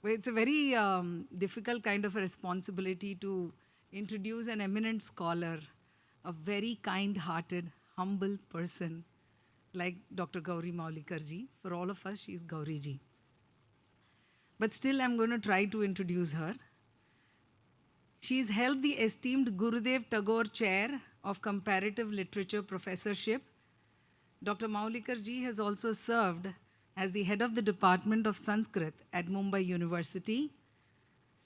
It's a very difficult kind of a responsibility to introduce an eminent scholar, a very kind-hearted, humble person like Dr. Gauri Mahulikar ji. For all of us, she's Gauri ji. But still, I'm going to try to introduce her. She's held the esteemed Gurudev Tagore Chair of Comparative Literature Professorship. Dr. Mahulikar ji has also served as the head of the Department of Sanskrit at Mumbai University.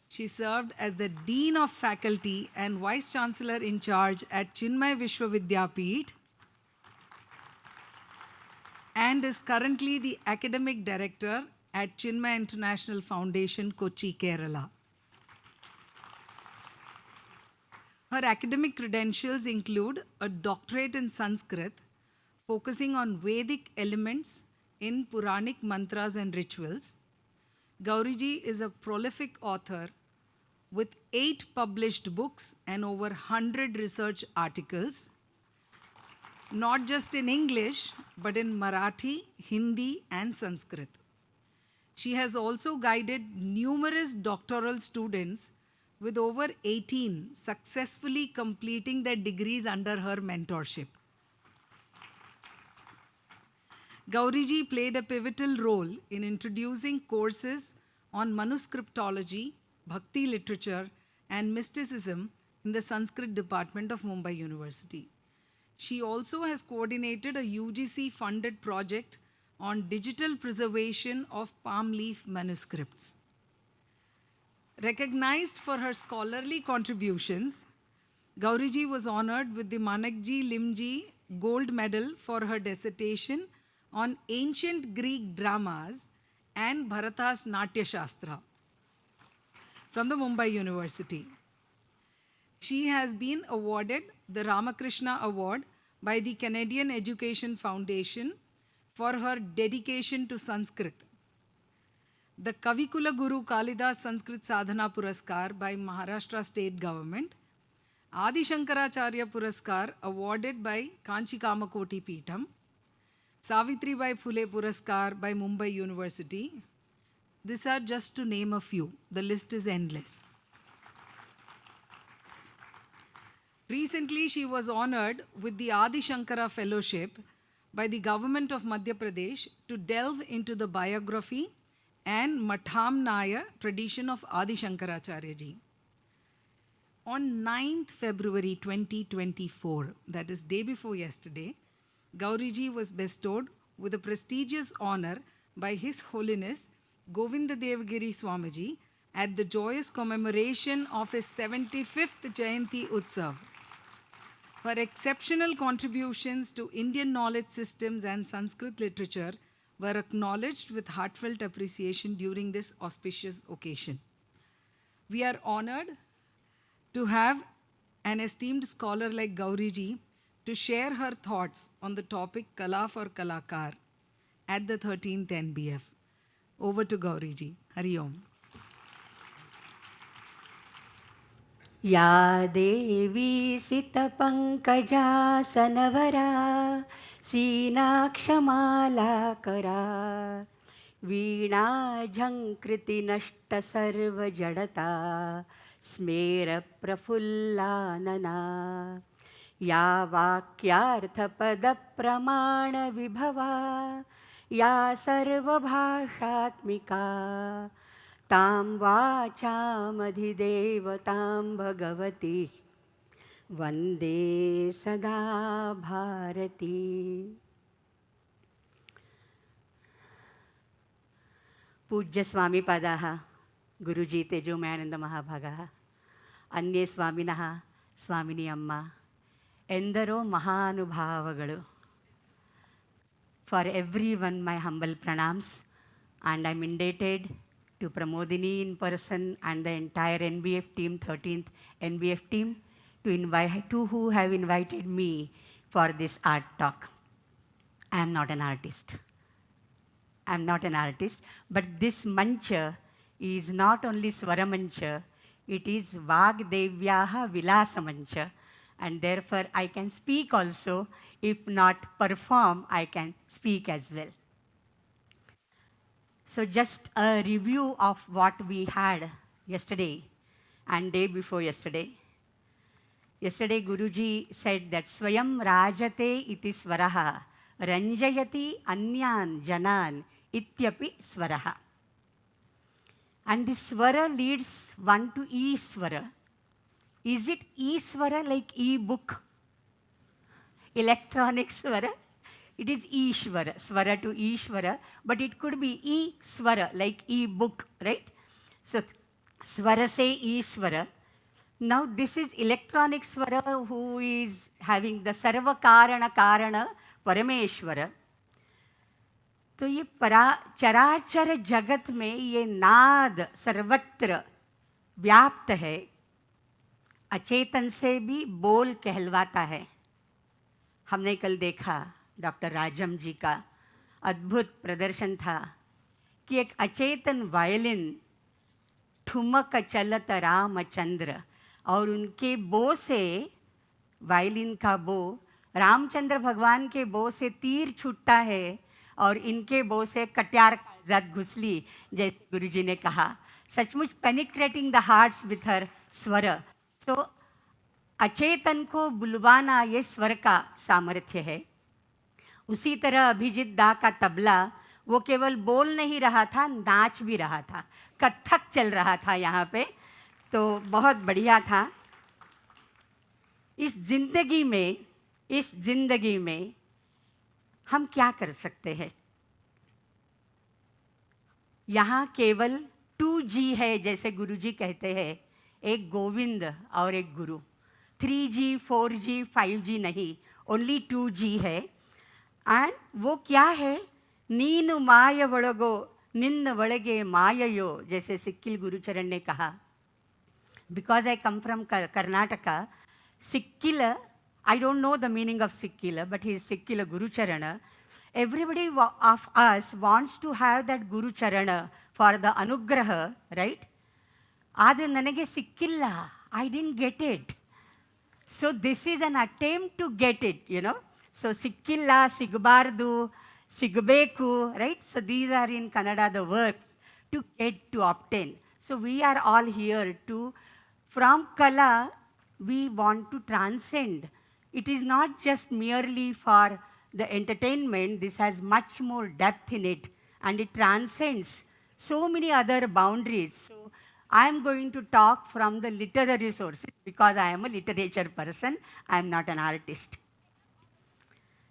She served as the Dean of Faculty and Vice Chancellor in charge at Chinmaya Vishwavidyapeeth and is currently the Academic Director at Chinmaya International Foundation, Kochi, Kerala. Her academic credentials include a doctorate in Sanskrit, focusing on Vedic elements in Puranic mantras and rituals. Gauriji is a prolific author with 8 published books and over 100 research articles, not just in English, but in Marathi, Hindi, and Sanskrit. She has also guided numerous doctoral students with over 18 successfully completing their degrees under her mentorship. Gauriji played a pivotal role in introducing courses on manuscriptology, bhakti literature, and mysticism in the Sanskrit department of Mumbai University. She also has coordinated a UGC-funded project on digital preservation of palm leaf manuscripts. Recognized for her scholarly contributions, Gauriji was honored with the Manakji Limji Gold Medal for her dissertation on ancient Greek dramas and Bharata's Natya Shastra from the Mumbai University. She has been awarded the Ramakrishna Award by the Canadian Education Foundation for her dedication to Sanskrit, the Kavikula Guru Kalidas Sanskrit Sadhana Puraskar by Maharashtra State Government, Adi Shankaracharya Puraskar awarded by Kanchi Kamakoti Peetham, Savitri Bai Phule Puraskar by Mumbai University. These are just to name a few. The list is endless. Recently, she was honored with the Adi Shankara Fellowship by the government of Madhya Pradesh to delve into the biography and Mathamnaya tradition of Adi Shankaracharya ji. On 9th February 2024, that is day before yesterday, Gauriji was bestowed with a prestigious honor by His Holiness Govinda Devgiri Swamiji at the joyous commemoration of his 75th Jayanti Utsav. Her exceptional contributions to Indian knowledge systems and Sanskrit literature were acknowledged with heartfelt appreciation during this auspicious occasion. We are honored to have an esteemed scholar like Gauriji to share her thoughts on the topic Kalaa for Kalaakaar at the 13th NBF. Over to Gauriji. Hari Om. या देवी सितपङ्कजासनवरा सीनाक्षमालाकरा वीणाझङ्कृतिनष्टसर्वजडता स्मेरप्रफुल्लानना या वाक्यार्थपदप्रमाणविभवा या सर्वभाषात्मिका तां वाचामधिदेवतां भगवती वन्दे सदा भारती. पूज्य स्वामी पदाः गुरुजी तेजोमयानंद महाभागाः अन्ये स्वामिनः स्वामिनी अम्मा ಎಂದರೋ ಮಹಾನುಭಾವಗಳು. For everyone my humble pranams, and I'm indebted to Pramodini in person and the entire NBF team, 13th NBF team, to who have invited me for this art talk. I am not an artist. I'm not an artist, but this mancha is not only Swara mancha, it is Vagdevyaha Vilasa mancha, and therefore I can speak also. If not perform, I can speak as well. So just a review of what we had yesterday and day before yesterday. Yesterday, Guruji said that Swayam Rajate iti swaraha ranjayati anyan janan ityapi swaraha. And this swara leads one to e-swara. Is it e-swara like e-book? Electronic swara? It is e-swara, swara to e-swara, but it could be e-swara like e-book, right? So swara say e-swara. Now this is electronic swara who is having the sarva karana karana parameshwara. तो ये चराचर जगत में ये नाद सर्वत्र व्याप्त है, अचेतन से भी बोल कहलवाता है. हमने कल देखा डॉक्टर राजम जी का अद्भुत प्रदर्शन था कि एक अचेतन वायलिन ठुमक चलत रामचंद्र, और उनके बो से, वायलिन का बो, रामचंद्र भगवान के बो से तीर छूटता है और इनके बो से कट्यार जद घुसली, जैसे गुरुजी ने कहा. सचमुच penetrating the hearts with her स्वर. सो अचेतन को बुलवाना ये स्वर का सामर्थ्य है. उसी तरह अभिजीत दा का तबला, वो केवल बोल नहीं रहा था, नाच भी रहा था, कथक चल रहा था यहाँ पे. तो बहुत बढ़िया था. इस जिंदगी में हम क्या कर सकते हैं? यहाँ केवल 2G है, जैसे गुरुजी कहते हैं, एक गोविंद और एक गुरु. 3G, 4G, 5G नहीं, ओनली 2G है. एंड वो क्या है? नीनु माय वळगो निन्न वळगे माययो, जैसे सिक्किल गुरुचरण ने कहा. Because I come from Karnataka, Sikkila, I don't know the meaning of Sikkila, but he is Sikkila Gurucharana. Everybody of us wants to have that Gurucharana for the Anugraha, right? Ade nanage Sikkilla, I didn't get it. So this is an attempt to get it, you know. So Sikkilla, Sigbardu, Sigbeku, right? So these are in Kannada the verbs to get, to obtain. So we are all here to, from Kala, we want to transcend. It is not just merely for the entertainment. This has much more depth in it, and it transcends so many other boundaries. So I am going to talk from the literary sources because I am a literature person. I am not an artist.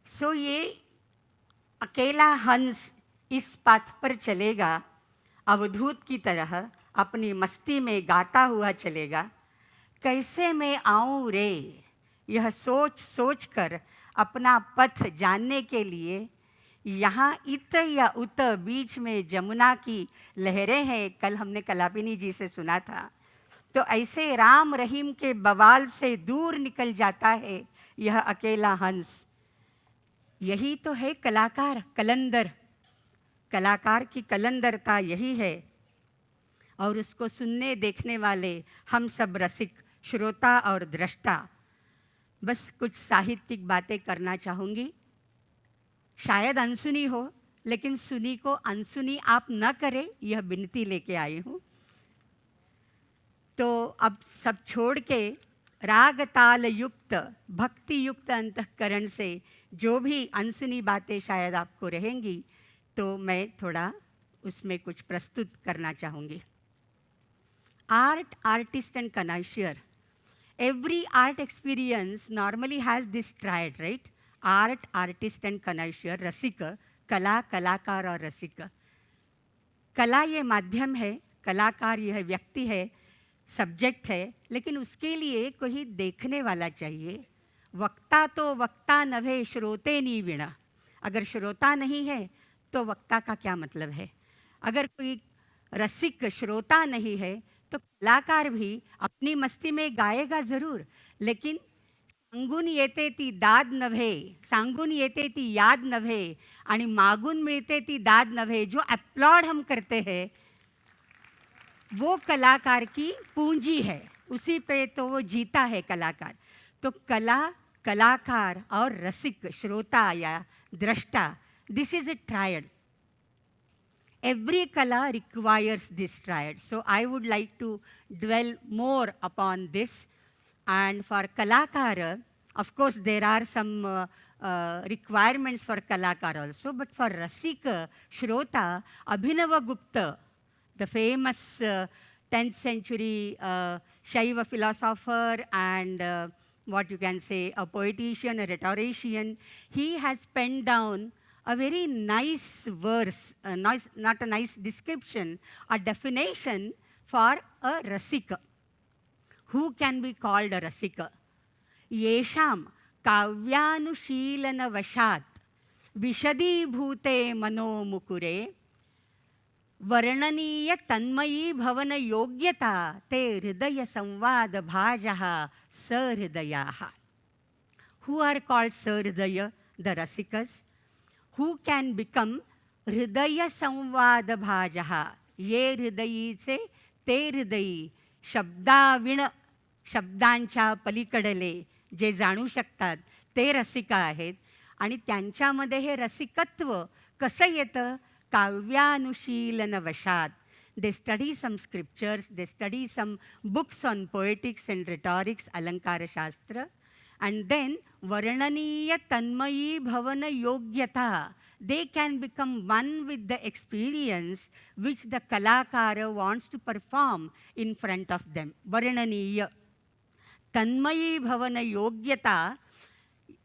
So ये अकेला हंस इस पथ पर चलेगा, अवधूत की तरह अपनी मस्ती में गाता हुआ चलेगा. कैसे मैं आऊं रे, यह सोच सोच कर अपना पथ जानने के लिए. यहाँ इत या उत बीच में जमुना की लहरें हैं. कल हमने कलापिनी जी से सुना था. तो ऐसे राम रहीम के बवाल से दूर निकल जाता है यह अकेला हंस. यही तो है कलाकार, कलंदर. कलाकार की कलंदरता यही है. और उसको सुनने देखने वाले हम सब रसिक, श्रोता और दृष्टा. बस कुछ साहित्यिक बातें करना चाहूँगी. शायद अनसुनी हो, लेकिन सुनी को अनसुनी आप न करें, यह विनती लेके आई हूँ. तो अब सब छोड़ के राग ताल युक्त, भक्ति युक्त अंतःकरण से जो भी अनसुनी बातें शायद आपको रहेंगी, तो मैं थोड़ा उसमें कुछ प्रस्तुत करना चाहूँगी. Art, artist and connoisseur. Every art experience normally has this triad, right? Art, artist and connoisseur, rasika, कला, कलाकार और रसिक. कला ये माध्यम है, कलाकार यह व्यक्ति है, सब्जेक्ट है, लेकिन उसके लिए कोई देखने वाला चाहिए. वक्ता तो वक्ता नभे श्रोते नी वीणा. अगर श्रोता नहीं है तो वक्ता का क्या मतलब है? अगर कोई रसिक श्रोता नहीं है तो कलाकार भी अपनी मस्ती में गाएगा ज़रूर, लेकिन सांगून येते ती दाद नभे, सांगून येते ती याद नभे, आणि मागून मिळते ती दाद नभे. जो अपलॉड हम करते हैं वो कलाकार की पूंजी है, उसी पे तो वो जीता है कलाकार. तो कला, कलाकार और रसिक, श्रोता या दृष्टा, this is a triad. Every kala requires this triad. So I would like to dwell more upon this. And for Kalaakaar, of course, there are some requirements for Kalaakaar also, but for rasika, Shrota, Abhinava Gupta, the famous 10th century Shaiva philosopher and what you can say, a poetician, a rhetorician, he has penned down a very nice verse, not a nice description, a definition for a rasika. Who can be called a rasika? Yesham kavyanushilana vashat vishadibhute mano mukure वर्णनीय तन्मयी भवन योग्यता ते हृदय संवाद भाजः सहृदयाः. Who are called सहृदय? The rasikas. Who can become हृदय संवाद भाजः? ये हृदयीचे ते हृदयी शब्दाविण, शब्दांच्या पलीकडले जे जाणू शकतात ते रसिका आहेत. आणि त्यांच्यामध्ये हे रसिकत्व कसं येतं? काव्यानुशीलन वशात. They study some scriptures, they study some books on poetics and rhetorics, Alankara Shastra, and then Varnaniya Tanmayi Bhavana Yogyata. They can become one with the experience which the Kalaakara wants to perform in front of them. Varnaniya Tanmayi Bhavana Yogyata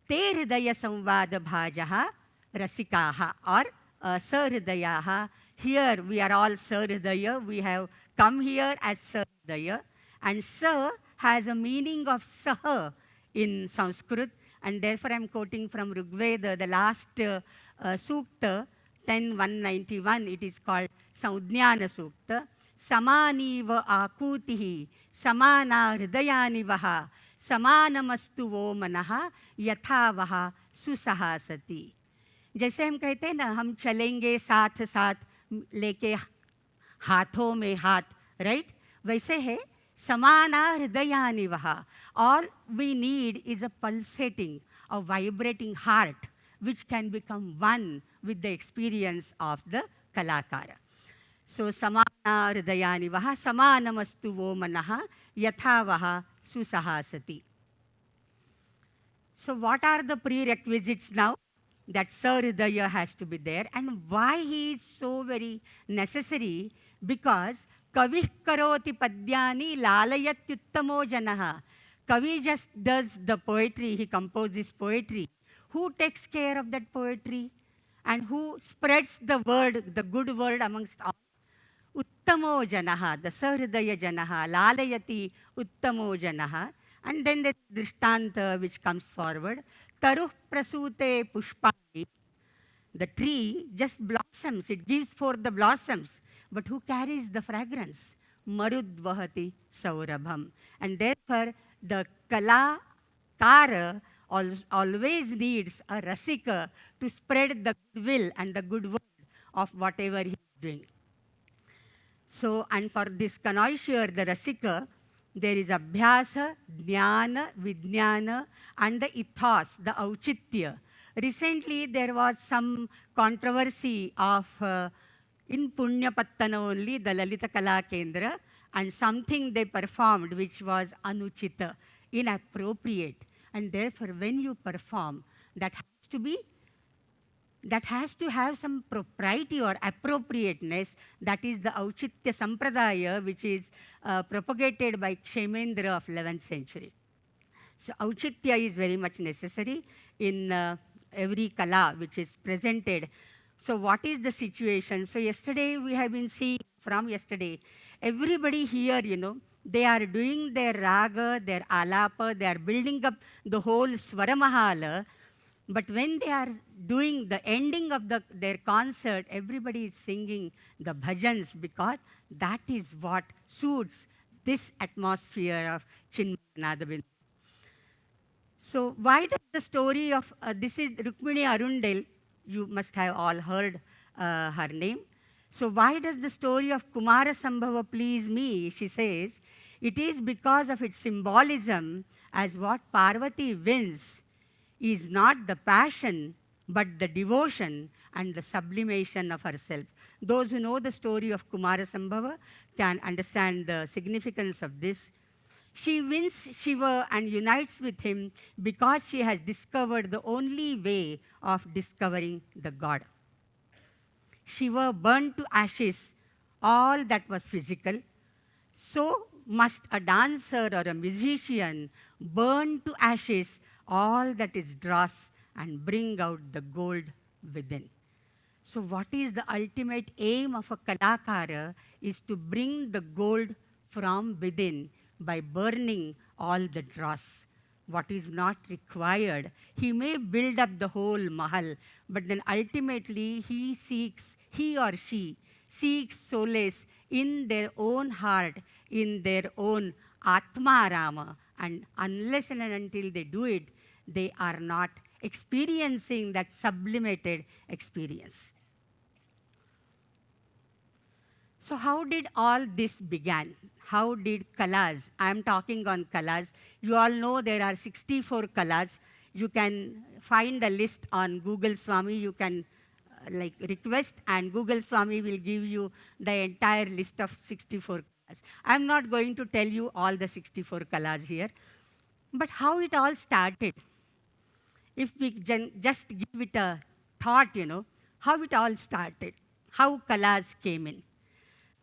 Te Hridaya Samvada Bhajaha Rasikaha or Sahridayaha. Here we are all Sahridaya. We have come here as Sahridaya. And Sa has a meaning of Saha in Sanskrit. And therefore I am quoting from Rigveda, the last Sukta, 10.191. It is called Saudnyana Sukta. Samaniva akutihi, samana hridayanivaha, samanamastu वो मनः यथा वह सुसहासति. जैसे हम कहते हैं ना, हम चलेंगे साथ साथ लेके हाथों में हाथ, राइट? वैसे है समाना हृदयानिवहा. All we need is a pulsating, a vibrating heart which can become one with the experience of the Kalaakara. So samana hridayanivaha samanamastu vo manah yatha vaha susahasati. So what are the prerequisites now? That Sahridaya has to be there. And why he is so very necessary? Because Kavih karoti padyani lalayatyuttamo janaha. Kavi just does the poetry, he composes poetry. Who takes care of that poetry? And who spreads the word, the good word amongst all? Uttamo janaha, the Sahridaya janaha, lalayati uttamo janaha. And then the drishtanta which comes forward. Taruh prasute pushpani. The tree just blossoms, it gives forth the blossoms. But who carries the fragrance? Marudvahati saurabham. And therefore, the Kalaakara always needs a rasika to spread the goodwill and the good word of whatever he is doing. So, and for this connoisseur, the rasika, there is abhyasa, jnana, vijnana, and the ethos, the auchitya. Recently, there was some controversy of, in Punyapattana only, the Lalita Kala Kendra, and something they performed which was anuchita, inappropriate. And therefore, when you perform, that has to have some propriety or appropriateness. That is the Auchitya Sampradaya, which is propagated by Kshemendra of 11th century. So Auchitya is very much necessary in every kala which is presented. So what is the situation? So yesterday we have been seeing, from yesterday, everybody here, they are doing their raga, their alapa, they are building up the whole Swaramahala. But when they are doing the ending of their concert, everybody is singing the bhajans because that is what suits this atmosphere of Chinmaya Naada Bindu. So why does the story of, this is Rukmini Arundel, you must have all heard her name. So why does the story of Kumara Sambhava please me? She says, it is because of its symbolism as what Parvati wins is not the passion, but the devotion and the sublimation of herself. Those who know the story of Kumarasambhava can understand the significance of this. She wins Shiva and unites with him because she has discovered the only way of discovering the god. Shiva burned to ashes all that was physical. So must a dancer or a musician burn to ashes all that is dross and bring out the gold within. So what is the ultimate aim of a Kalaakaara is to bring the gold from within by burning all the dross. What is not required, he may build up the whole mahal, but then ultimately he or she seeks solace in their own heart, in their own Atma Rama, and unless and until they do it, they are not experiencing that sublimated experience. So how did all this begin? How did Kalas? I am talking on Kalas. You all know there are 64 Kalas. You can find the list on Google Swami. You can request, and Google Swami will give you the entire list of 64 Kalas. I am not going to tell you all the 64 Kalas here. But how it all started, if we just give it a thought, how it all started, how Kalas came in.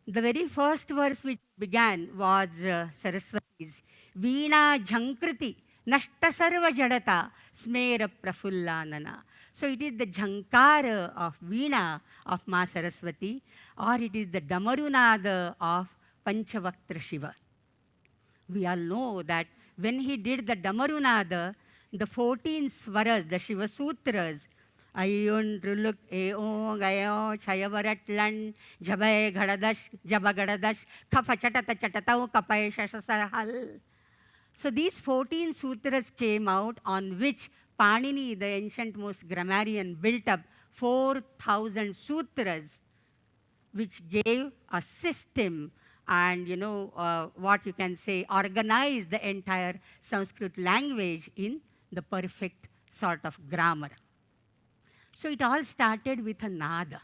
The very first verse which began was Saraswati's Veena Jhankriti Nashta Sarva Jadata Smera Prafullanana. So it is the Jhankara of Veena of Ma Saraswati, or it is the Damarunada of Panchavaktra Shiva. We all know that when he did the Damarunada, the 14 swaras, the Shiva Sutras, Ayun Ruluk Eong Ayo Chayavaratlan Jabay Gadadash Jabagadadash Kafa Chatata Chatatau Kapai Shasasahal. So these 14 sutras came out on which Panini, the ancient most grammarian, built up 4,000 sutras, which gave a system and, what you can say, organized the entire Sanskrit language in the perfect sort of grammar. So it all started with a Naada.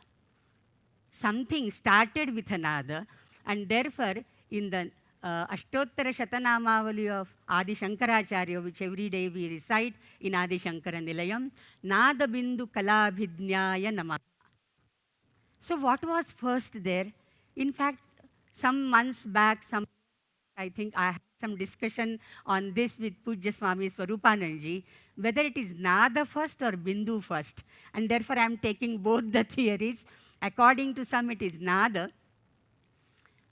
Something started with a Naada, and therefore in the Ashtottara Shatanamavali of Adi Shankaracharya, which every day we recite in Adi Shankara Nilayam, Naada Bindu Kalabhidnyaya Namaha. So what was first there? In fact, some months back, I think I had some discussion on this with Pujya Swami Swarupananji, whether it is Nada first or Bindu first. And therefore, I am taking both the theories. According to some, it is Nada.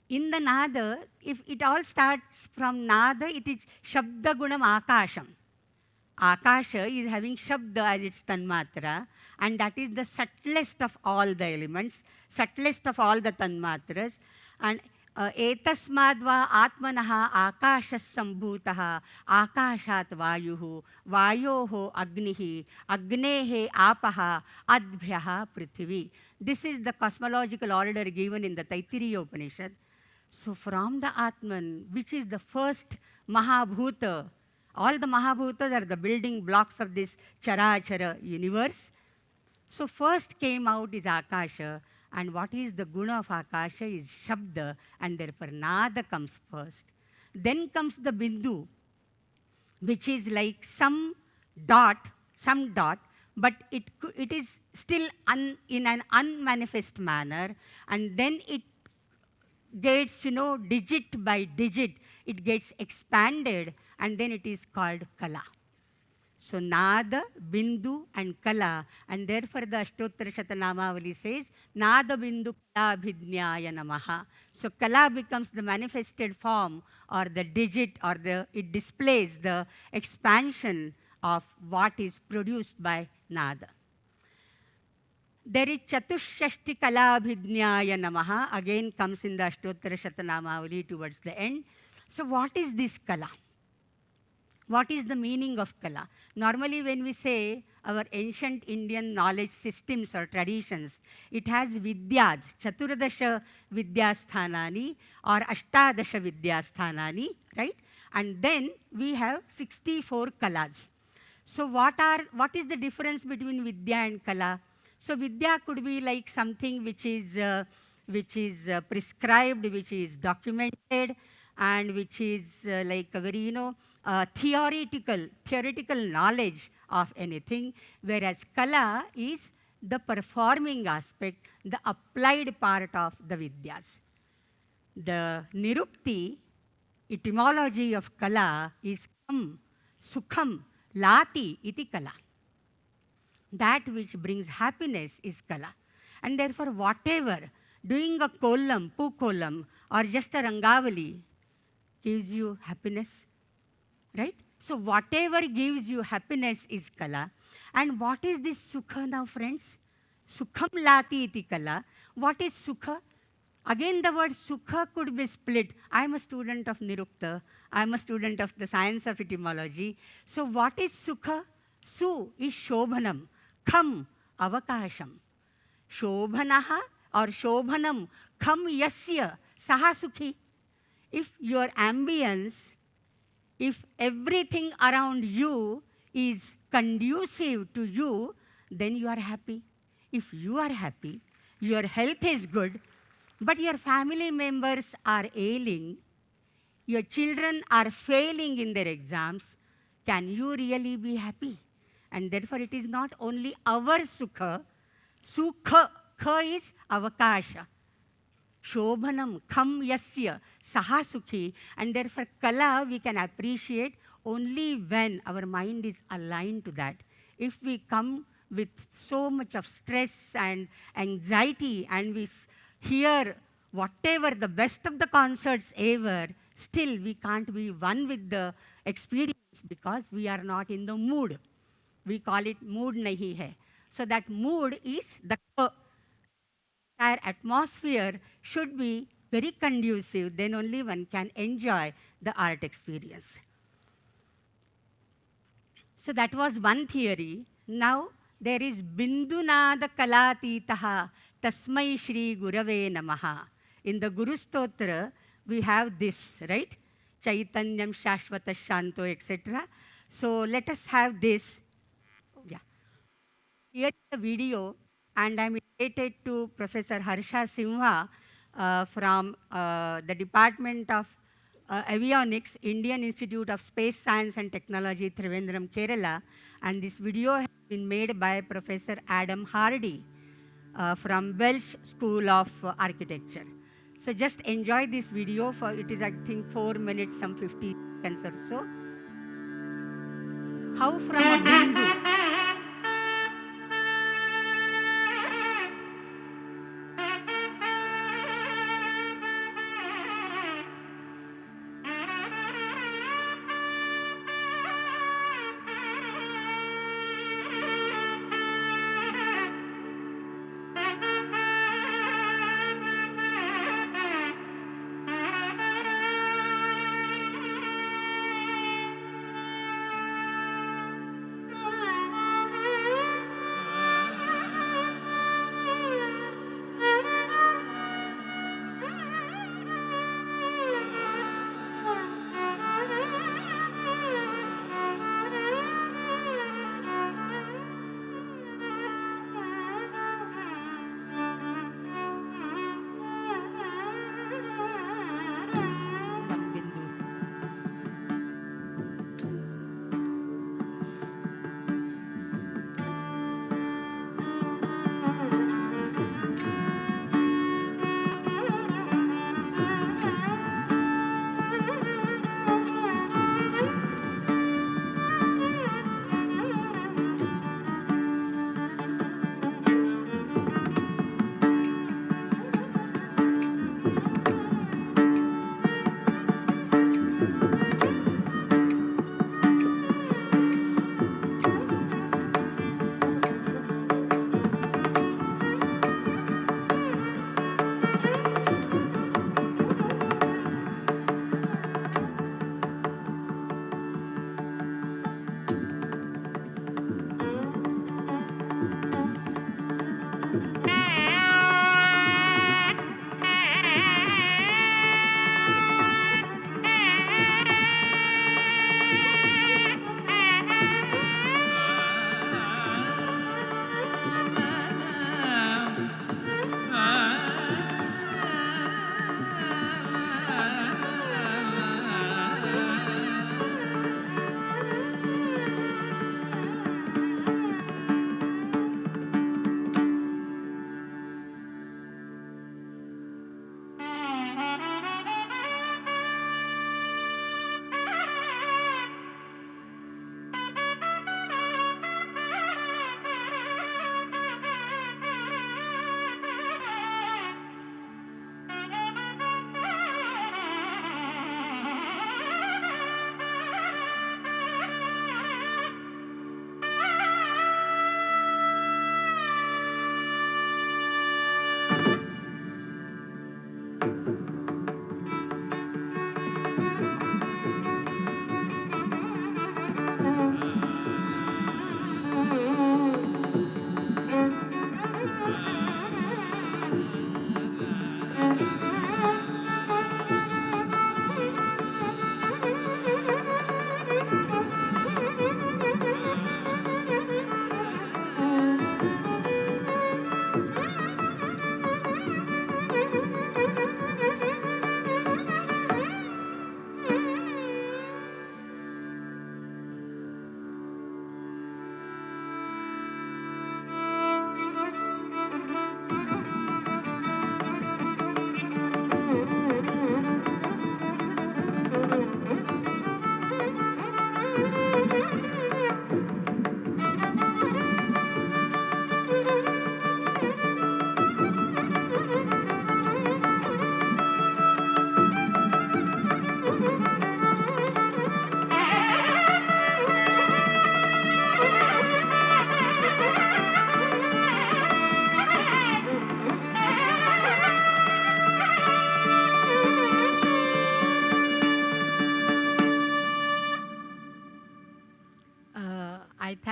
In the Nada, if it all starts from Nada, it is Shabda Gunam Akasham. Akasha is having Shabda as its Tanmatra, and that is the subtlest of all the elements, subtlest of all the Tanmatras. And Etasmadva Atmanaha Akashas Sambhutaha Akashat Vayuhu Vayoho Agnihi Agnehe Apaha Adbhyaha Prithvi. This is the cosmological order given in the Taittiriya Upanishad. So from the Atman, which is the first Mahabhuta, all the Mahabhutas are the building blocks of this Charachara universe. So first came out is Akasha, and what is the guna of Akasha is Shabda, and therefore Nada comes first. Then comes the Bindu, which is like some dot, but it is still in an unmanifest manner, and then it gets, digit by digit, it gets expanded, and then it is called Kalaa. So Nada, Bindu, and Kalaa, and therefore the Ashtottara Shatanamavali says, Naada Bindu Kalabhidnyaya Namaha. So Kalaa becomes the manifested form, or the digit, or it displays the expansion of what is produced by Nada. There is Chatushashti Kalabhidnyaya Namaha, again comes in the Ashtottara Shatanamavali towards the end. So what is this Kalaa? What is the meaning of Kalaa? Normally when we say our ancient Indian knowledge systems or traditions, it has Vidyas, Chaturadasha Vidyasthanani or Ashtadasha Vidyasthanani, right? And then we have 64 Kalas. So what is the difference between Vidya and Kalaa? So Vidya could be like something which is prescribed, which is documented, and which is like a very, theoretical knowledge of anything, whereas Kala is the performing aspect, the applied part of the Vidyas. The Nirukti, etymology of Kala is kam, sukham, lati iti Kala. That which brings happiness is Kala. And therefore, whatever, doing a kolam, pukolam, or just a rangavali gives you happiness, right? So whatever gives you happiness is Kala. And what is this Sukha now, friends? Sukham lati iti Kala. What is Sukha? Again, the word Sukha could be split. I am a student of Nirukta. I am a student of the science of etymology. So what is Sukha? Su is Shobhanam. Kham, Avakasham. Shobhanaha or Shobhanam. Kham yasya. Saha sukhi. If your ambience, if everything around you is conducive to you, then you are happy. If you are happy, your health is good, but your family members are ailing, your children are failing in their exams, can you really be happy? And therefore, it is not only our sukha. Sukha, kha is avakasha. Shobhanam, kham yasya, saha sukhi. And therefore, Kala we can appreciate only when our mind is aligned to that. If we come with so much of stress and anxiety and we hear whatever the best of the concerts ever, still we can't be one with the experience because we are not in the mood. We call it mood nahi hai. So that mood is the entire atmosphere should be very conducive, then only one can enjoy the art experience. So that was one theory. Now there is Bindu Naada Kalatitaha Tasmai Shri Gurave Namaha. In the Guru Stotra, we have this, right? Chaitanyam Shashvata Shanto, etc. So let us have this. Yeah. Here is the video, and I'm related to Professor Harsha Simha from the Department of Avionics, Indian Institute of Space Science and Technology, Trivandrum, Kerala. And this video has been made by Professor Adam Hardy from Welsh School of Architecture. So just enjoy this video. For it is, I think, 4 minutes, some 50 seconds or so. How from a bindu.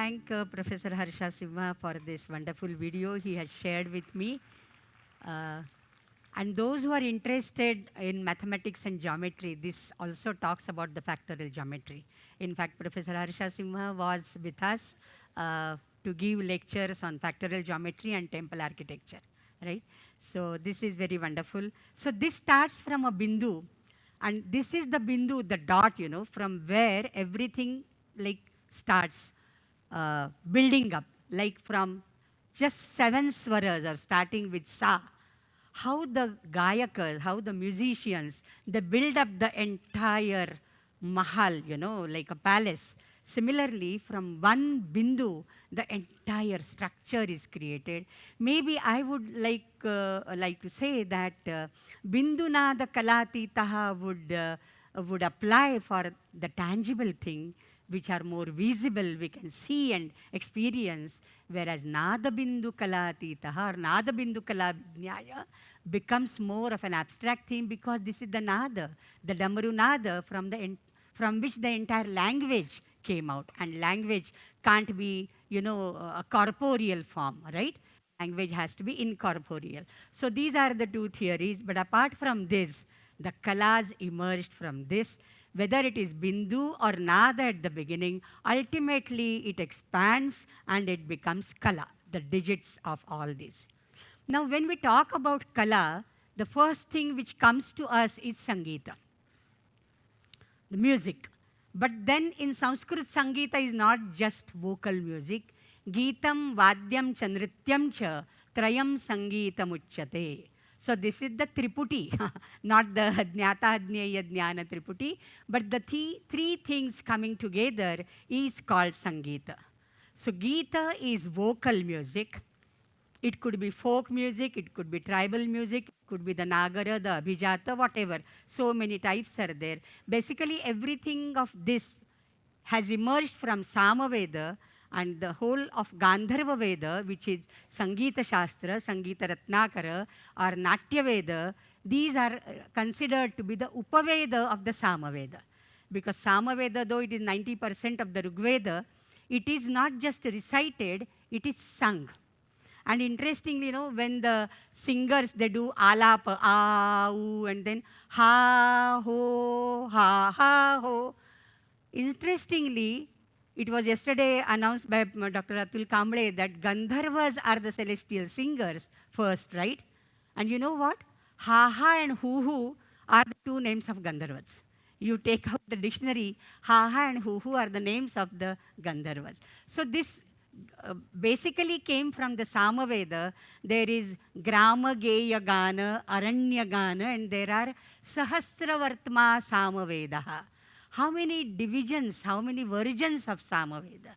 thank Professor Harsha Simha for this wonderful video he has shared with me. And those who are interested in mathematics and geometry, this also talks about the factorial geometry. In fact, Professor Harsha Simha was with us to give lectures on factorial geometry and temple architecture, right? So this is very wonderful. So this starts from a bindu, and this is the bindu, the dot, you know, from where everything like starts building up, like from just 7 swaras or starting with sa. How the gayakas, how the musicians, they build up the entire mahal, you know, like a palace. Similarly, from one bindu, the entire structure is created. Maybe I would like to say that bindu naada kalatitaha would apply for the tangible thing, which are more visible, we can see and experience, whereas Naada Bindu Kalatitaha or Naada Bindu Abhinaya becomes more of an abstract theme, because this is the Nada, the Damaru Nada from which the entire language came out. And language can't be, you know, a corporeal form, right? Language has to be incorporeal. So these are the two theories. But apart from this, the Kalas emerged from this. Whether it is Bindu or Nada at the beginning, ultimately it expands and it becomes Kala, the digits of all these. Now, when we talk about Kala, the first thing which comes to us is Sangeeta, the music. But then in Sanskrit, Sangeeta is not just vocal music. Geetam, Vadyam, Chanrityam cha, Trayam Sangeetam uchyate. So this is the Triputi, not the Jnata, Jnaya, Jnana Triputi, but the three things coming together is called Sangeeta. So Geeta is vocal music. It could be folk music, it could be tribal music, it could be the Nagara, the Abhijata, whatever. So many types are there. Basically, everything of this has emerged from Samaveda, and the whole of Gandharva Veda, which is Sangeeta Shastra, Sangeeta Ratnakara, or Natya Veda, these are considered to be the Upaveda of the Samaveda. Because Samaveda, though it is 90% of the Rigveda, it is not just recited, it is sung. And interestingly, you know, when the singers, they do alapa, ah, oo, and then ha, ho, ha, ha, ho. Interestingly, it was yesterday announced by Dr. Atul Kamble that Gandharvas are the celestial singers first, right? And you know what? Ha ha and hu hu are the two names of Gandharvas. You take out the dictionary, ha ha and hu hu are the names of the Gandharvas. So this basically came from the Samaveda. There is Grama Geya Gana, Aranya Gana, and there are Sahasravartma Samavedaha. How many divisions, how many versions of Samaveda?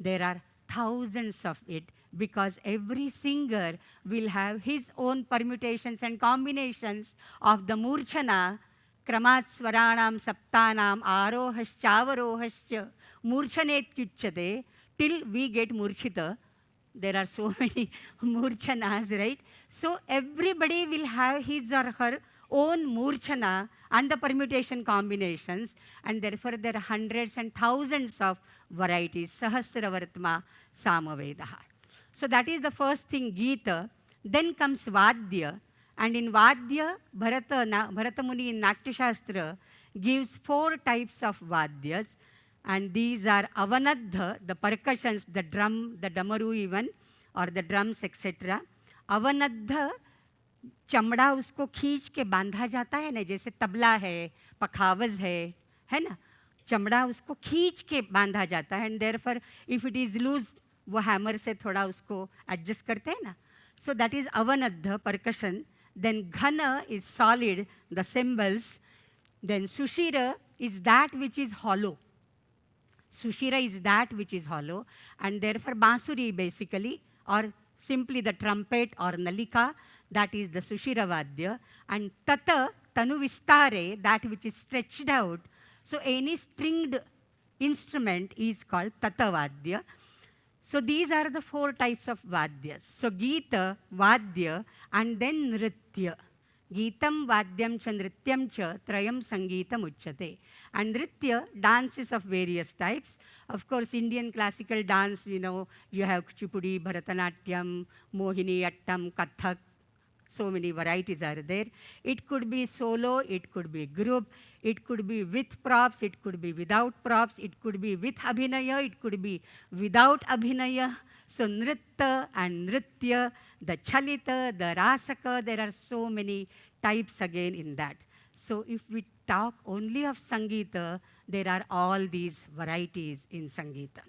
There are thousands of it, because every singer will have his own permutations and combinations of the Murchana, Kramat Swaranam Saptanam Arohaschavarohascha Murchanetyuchate, till we get Murchita. There are so many Murchanas, right? So everybody will have his or her own Murchana and the permutation combinations, and therefore there are hundreds and thousands of varieties, Sahasravartma Samavedaha. So that is the first thing, Geeta. Then comes Vadya, and in Vadya, Bharata Muni in Natya Shastra gives 4 types of Vadyas, and these are Avanadha, the percussions, the drum, the damaru even, or the drums, etc. Avanadha, चमड़ा उसको खींच के बांधा जाता है ना, जैसे तबला है, पखावज है ना, चमड़ा उसको खींच के बांधा जाता है, and therefore if it is loose, वो hammer से थोड़ा उसको adjust करते हैं ना. So that is avanadha, percussion. Then ghana is solid, the cymbals. Then sushira is that which is hollow. Sushira is that which is hollow, and therefore bansuri basically, or simply the trumpet or nalika, that is the Sushira Vadya. And Tata, Tanu Vistare, that which is stretched out. So any stringed instrument is called Tata Vadya. So these are the 4 types of Vadyas. So Geeta, Vadya, and then Nritya. Geetam, Vadyam, cha Nrityam cha Trayam Sangeetam Uchyate. And Nritya, dances of various types. Of course, Indian classical dance, you know, you have Kuchipudi, Bharatanatyam, Mohini Attam, Kathak. So many varieties are there. It could be solo, it could be group, it could be with props, it could be without props, it could be with Abhinaya, it could be without Abhinaya. So Nritta and Nritya, the Chalita, the Rasaka, there are so many types again in that. So if we talk only of Sangeeta, there are all these varieties in Sangeeta.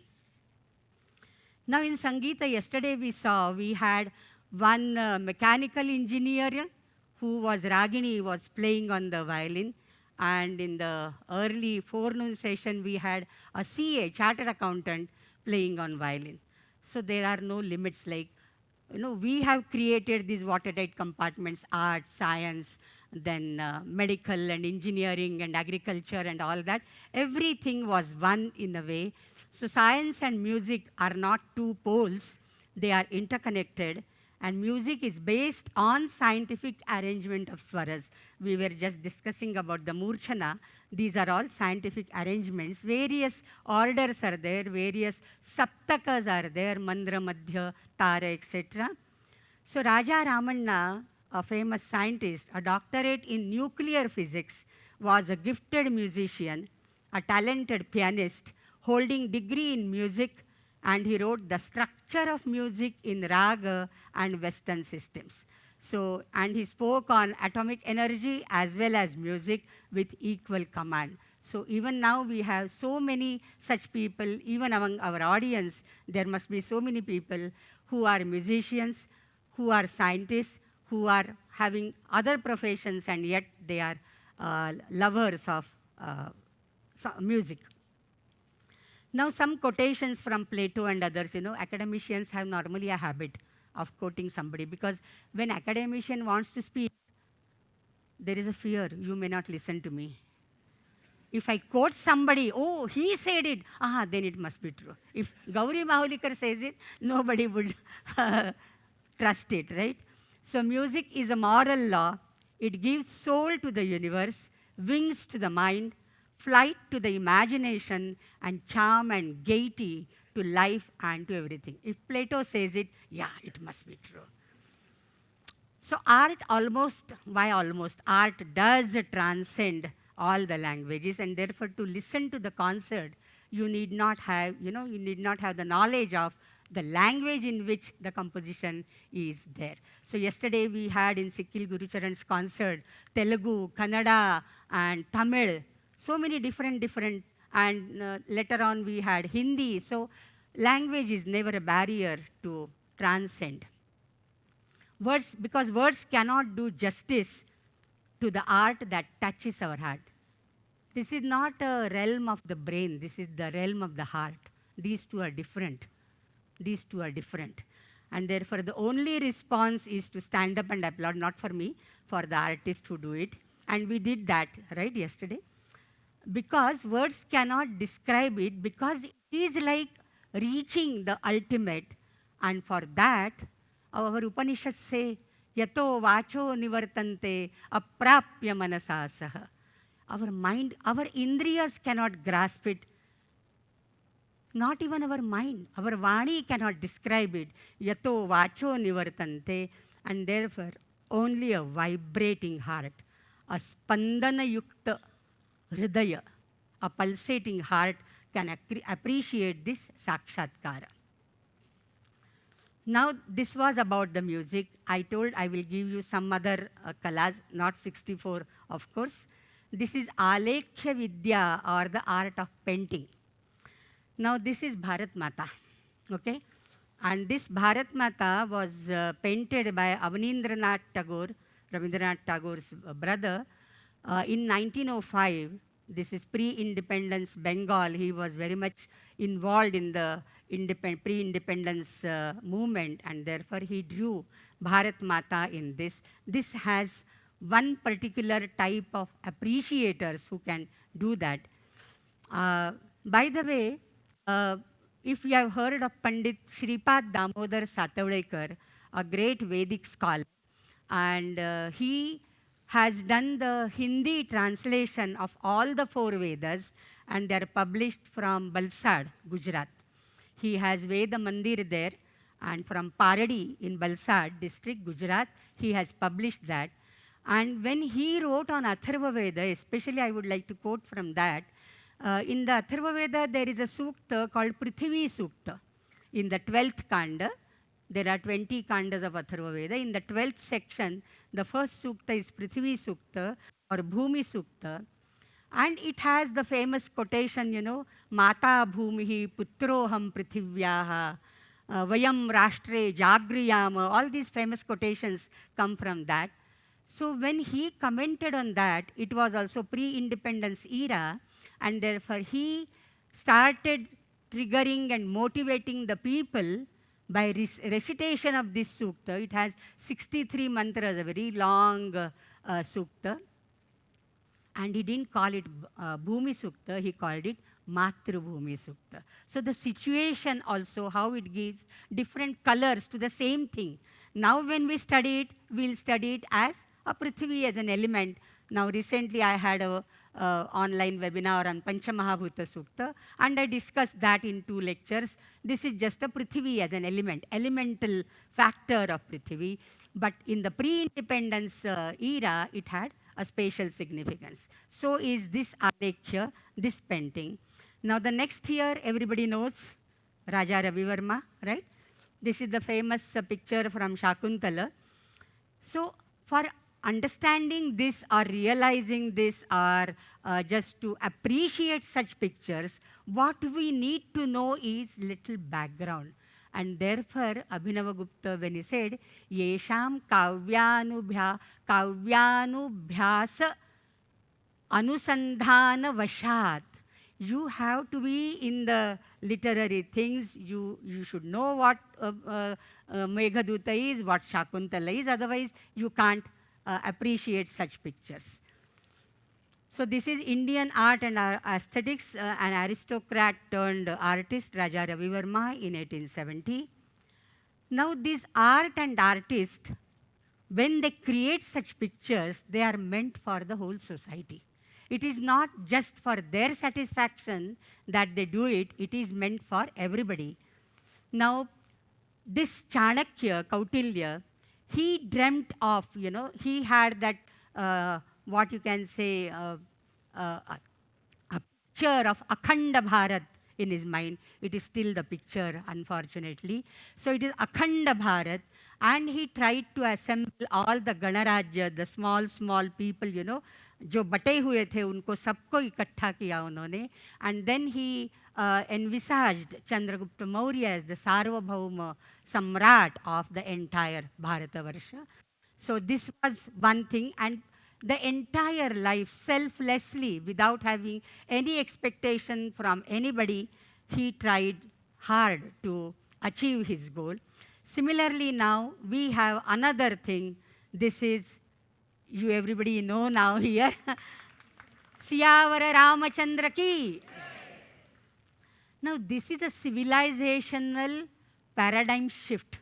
Now in Sangeeta, yesterday we had one mechanical engineer who was Ragini, was playing on the violin. And in the early forenoon session, we had a CA, chartered accountant, playing on violin. So there are no limits like, you know, we have created these watertight compartments, art, science, then medical and engineering and agriculture and all that. Everything was one in a way. So science and music are not two poles, they are interconnected. And music is based on scientific arrangement of swaras. We were just discussing about the Murchana. These are all scientific arrangements. Various orders are there, various saptakas are there, mandra, madhya, tara, etc. So Raja Ramanna, a famous scientist, a doctorate in nuclear physics, was a gifted musician, a talented pianist, holding degree in music, and he wrote the structure of music in raga and Western systems. So, and he spoke on atomic energy as well as music with equal command. So even now we have so many such people, even among our audience, there must be so many people who are musicians, who are scientists, who are having other professions, and yet they are lovers of music. Now some quotations from Plato and others, you know, academicians have normally a habit of quoting somebody, because when academician wants to speak, there is a fear, you may not listen to me. If I quote somebody, oh, he said it, then it must be true. If Gauri Mahulikar says it, nobody would trust it, right? So music is a moral law. It gives soul to the universe, wings to the mind, flight to the imagination, and charm and gaiety to life and to everything. If Plato says it, yeah, it must be true. So art almost, why almost? Art does transcend all the languages, and therefore to listen to the concert, you need not have, you know, you need not have the knowledge of the language in which the composition is there. So yesterday we had in Sikkil Gurucharan's concert, Telugu, Kannada, and Tamil, so many different, and later on we had Hindi. So language is never a barrier to transcend. Words, because words cannot do justice to the art that touches our heart. This is not a realm of the brain, this is the realm of the heart. These two are different. These two are different. And therefore the only response is to stand up and applaud, not for me, for the artist who do it. And we did that, right, yesterday. Because words cannot describe it, because it is like reaching the ultimate. And for that, our Upanishads say, yato vacho nivartante aprapya manasasaha. Our mind, our indriyas cannot grasp it. Not even our mind. Our vani cannot describe it. Yato vacho nivartante. And therefore, only a vibrating heart, a spandana yukta hridaya, a pulsating heart can appreciate this sakshatkara. Now, this was about the music. I told I will give you some other kalas, not 64, of course. This is Alekhya Vidya, or the art of painting. Now, this is Bharat Mata, okay? And this Bharat Mata was painted by Avanindranath Tagore, Rabindranath Tagore's brother, in 1905. This is pre-independence Bengal. He was very much involved in the pre-independence movement, and therefore he drew Bharat Mata in this. This has one particular type of appreciators who can do that. By the way, if you have heard of Pandit Shripad Damodar Satavadekar, a great Vedic scholar, and he has done the Hindi translation of all the four Vedas, and they are published from Valsad, Gujarat. He has Veda Mandir there, and from Paradi in Valsad district, Gujarat, he has published that. And when he wrote on Atharva Veda, especially I would like to quote from that, in the Atharva Veda there is a sukta called Prithvi Sukta. In the 12th kanda, there are 20 kandas of Atharva Veda. In the 12th section, the first sukta is Prithvi Sukta or Bhumi Sukta. And it has the famous quotation, Mata Bhumihi Putroham Prithivyaha, Vayam Rashtre Jagriyama, all these famous quotations come from that. So when he commented on that, it was also pre-independence era, and therefore he started triggering and motivating the people by recitation of this sukta. It has 63 mantras, a very long sukta. And he didn't call it Bhumi Sukta, he called it Matru Bhumi Sukta. So the situation also, how it gives different colors to the same thing. Now when we study it, we'll study it as a Prithvi, as an element. Now recently I had a online webinar on Panchamahabhuta Sukta, and I discussed that in 2 lectures. This is just a Prithvi as an element, elemental factor of Prithvi. But in the pre-independence era, it had a spatial significance. So is this Alekhya, this painting. Now the next here, everybody knows Raja Ravi Verma, right? This is the famous picture from Shakuntala. So for understanding this or realizing this or just to appreciate such pictures, what we need to know is little background. And therefore, Abhinavagupta, when he said, Yesham kavyanubhyasa anusandhana vashat, you have to be in the literary things. You should know what Meghaduta is, what Shakuntala is, otherwise you can't appreciate such pictures. So this is Indian art and aesthetics, an aristocrat turned artist, Raja Ravi Verma in 1870. Now this art and artist, when they create such pictures, they are meant for the whole society. It is not just for their satisfaction that they do it, it is meant for everybody. Now this Chanakya, Kautilya, he dreamt of, he had that what you can say, a picture of Akhanda Bharat in his mind. It is still the picture, unfortunately. So it is Akhanda Bharat, and he tried to assemble all the Ganarajya, the small people, जो बटे हुए थे, उनको सबको इकट्ठा किया उन्होंने. And then he envisaged Chandragupta Maurya as the Sarvabhauma Samrat of the entire Bharatavarsha. So this was one thing, and the entire life, selflessly, without having any expectation from anybody, he tried hard to achieve his goal. Similarly now, we have another thing. This is, you everybody know now here, Siyavara Ramachandra ki. Now this is a civilizational paradigm shift.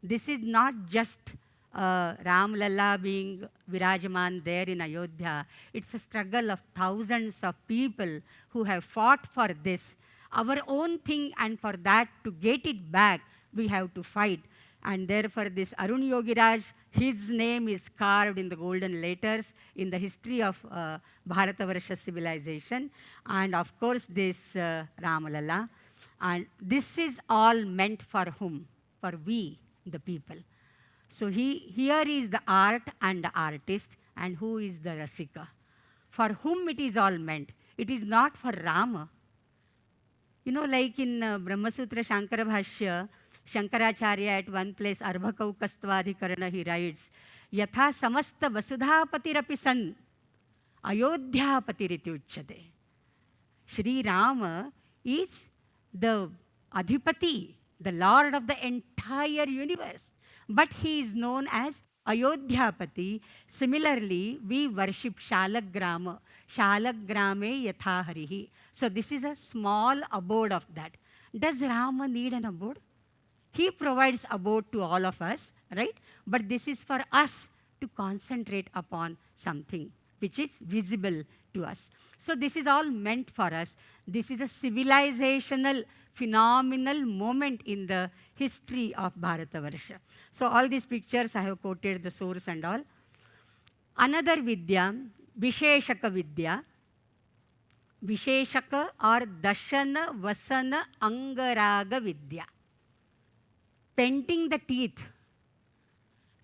This is not just Ram Lalla being Virajaman there in Ayodhya. It's a struggle of thousands of people who have fought for this, our own thing, and for that, to get it back, we have to fight. And therefore this Arun Yogiraj, his name is carved in the golden letters in the history of Bharatavarsha civilization. And of course this Ramalala. And this is all meant for whom? For we, the people. So here is the art and the artist, and who is the rasika. For whom it is all meant. It is not for Rama. Like in Brahmasutra Shankara Bhashya, Shankaracharya at one place, Arbhakaukastvadhikarana, he writes, Yatha samasta vasudhapatirapi san, Ayodhyapatiritu uchyate. Shri Rama is the Adhipati, the Lord of the entire universe. But he is known as Ayodhyapati. Similarly, we worship Shalagrama. Shalagrame yatha harihi. So this is a small abode of that. Does Rama need an abode? He provides abode to all of us, right? But this is for us to concentrate upon something which is visible to us. So this is all meant for us. This is a civilizational, phenomenal moment in the history of Bharatavarsha. So all these pictures, I have quoted the source and all. Another Vidya, Visheshaka Vidya. Visheshaka or Dashana Vasana Angaraga Vidya. Painting the teeth,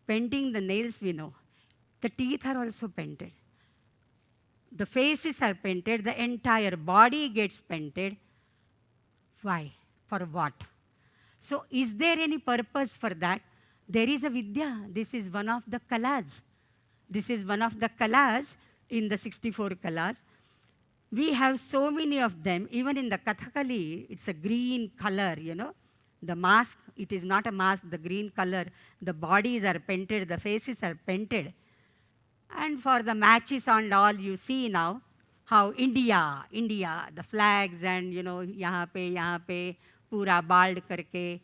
painting the nails we know. The teeth are also painted. The faces are painted, the entire body gets painted. Why? For what? So is there any purpose for that? There is a Vidya. This is one of the Kalaas. This is one of the Kalaas in the 64 Kalaas. We have so many of them. Even in the Kathakali, it's a green color, you know. The mask, it is not a mask, the green color. The bodies are painted, the faces are painted. And for the matches and all, you see now how India, the flags and, you know, yahan pe, pura bald karke.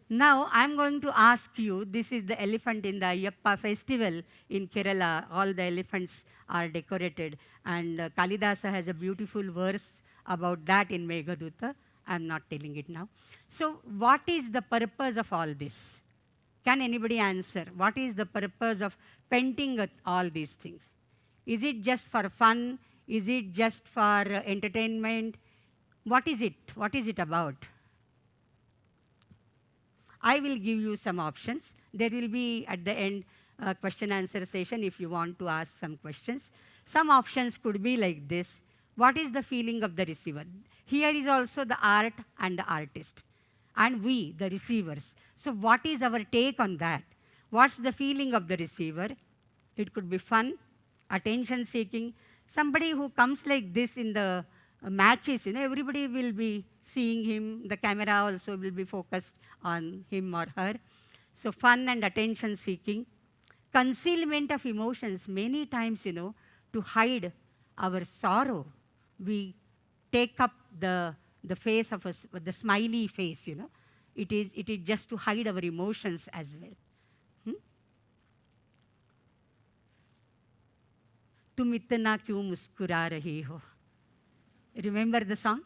Now, I'm going to ask you, this is the elephant in the Ayyappa festival in Kerala. All the elephants are decorated. And Kalidasa has a beautiful verse about that in Meghaduta. I'm not telling it now. So, what is the purpose of all this? Can anybody answer? What is the purpose of painting all these things? Is it just for fun? Is it just for entertainment? What is it? What is it about? I will give you some options. There will be at the end a question answer session if you want to ask some questions. Some options could be like this. What is the feeling of the receiver? Here is also the art and the artist. And we, the receivers. So what is our take on that? What's the feeling of the receiver? It could be fun, attention seeking. Somebody who comes like this in the matches, you know, everybody will be seeing him. The camera also will be focused on him or her. So fun and attention seeking. Concealment of emotions. Many times, you know, to hide our sorrow, we take up the face of us, the smiley face, you know. It is just to hide our emotions as well. तुम इतना क्यों मुस्कुरा रहे हो? Remember the song?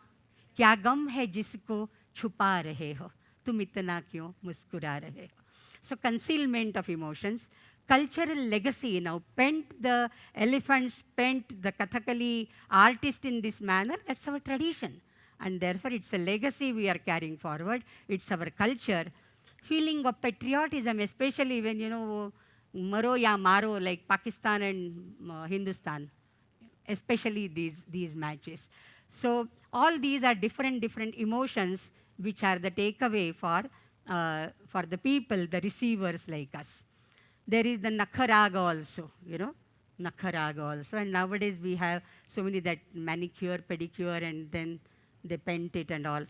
क्या गम है जिसको छुपा रहे हो? तुम इतना क्यों मुस्कुरा रहे हो? So concealment of emotions. Cultural legacy. Now, paint the elephants, paint the Kathakali artist in this manner. That's our tradition. And therefore, it's a legacy we are carrying forward. It's our culture. Feeling of patriotism, especially when, you know, maro ya maro, like Pakistan and Hindustan, especially these matches. So all these are different emotions which are the takeaway for the people, the receivers like us. There is the Nakharaga also, you know, Nakharaga also. And nowadays we have so many that manicure, pedicure, and then they paint it and all.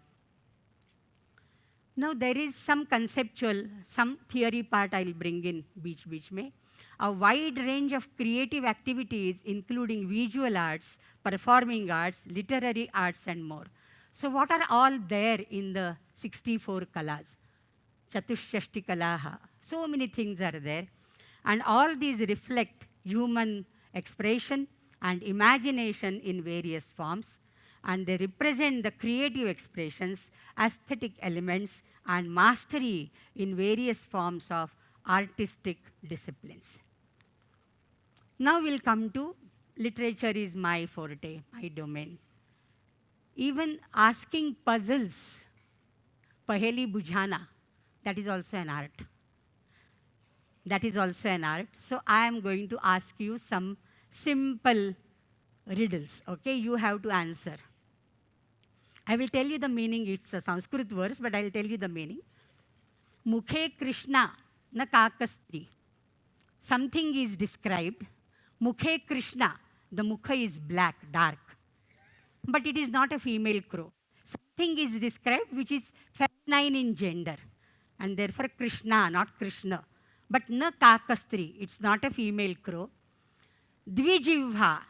Now there is some conceptual, some theory part I'll bring in beach mein. A wide range of creative activities including visual arts, performing arts, literary arts and more. So what are all there in the 64 Kalas? Chatushashti Kalaha. So many things are there. And all these reflect human expression and imagination in various forms. And they represent the creative expressions, aesthetic elements, and mastery in various forms of artistic disciplines. Now we'll come to literature is my forte, my domain. Even asking puzzles, paheli bujhana, that is also an art. That is also an art. So I am going to ask you some simple riddles, okay? You have to answer. I will tell you the meaning. It's a Sanskrit verse, but I will tell you the meaning. Mukhe Krishna na kakastri. Something is described. Mukhe Krishna. The mukha is black, dark. But it is not a female crow. Something is described which is feminine in gender. And therefore Krishna, not Krishna. But na kakastri. It's not a female crow. Dvijivha.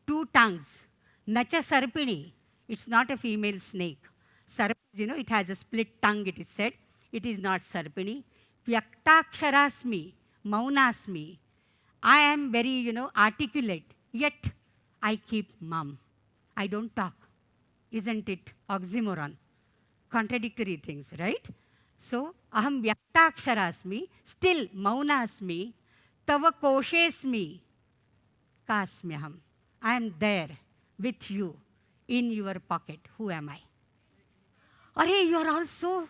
Two tongues. Nacha sarpini. It's not a female snake. Sarp, you know, it has a split tongue, it is said. It is not sarpini. Vyaktaksharaasmi, maunasmi. I am very, articulate, yet I keep mum. I don't talk. Isn't it oxymoron? Contradictory things, right? So, aham vyaktakshara still mauna asmi, tava koshesmi, kasmyaham. I am there with you in your pocket. Who am I? Arey, you are also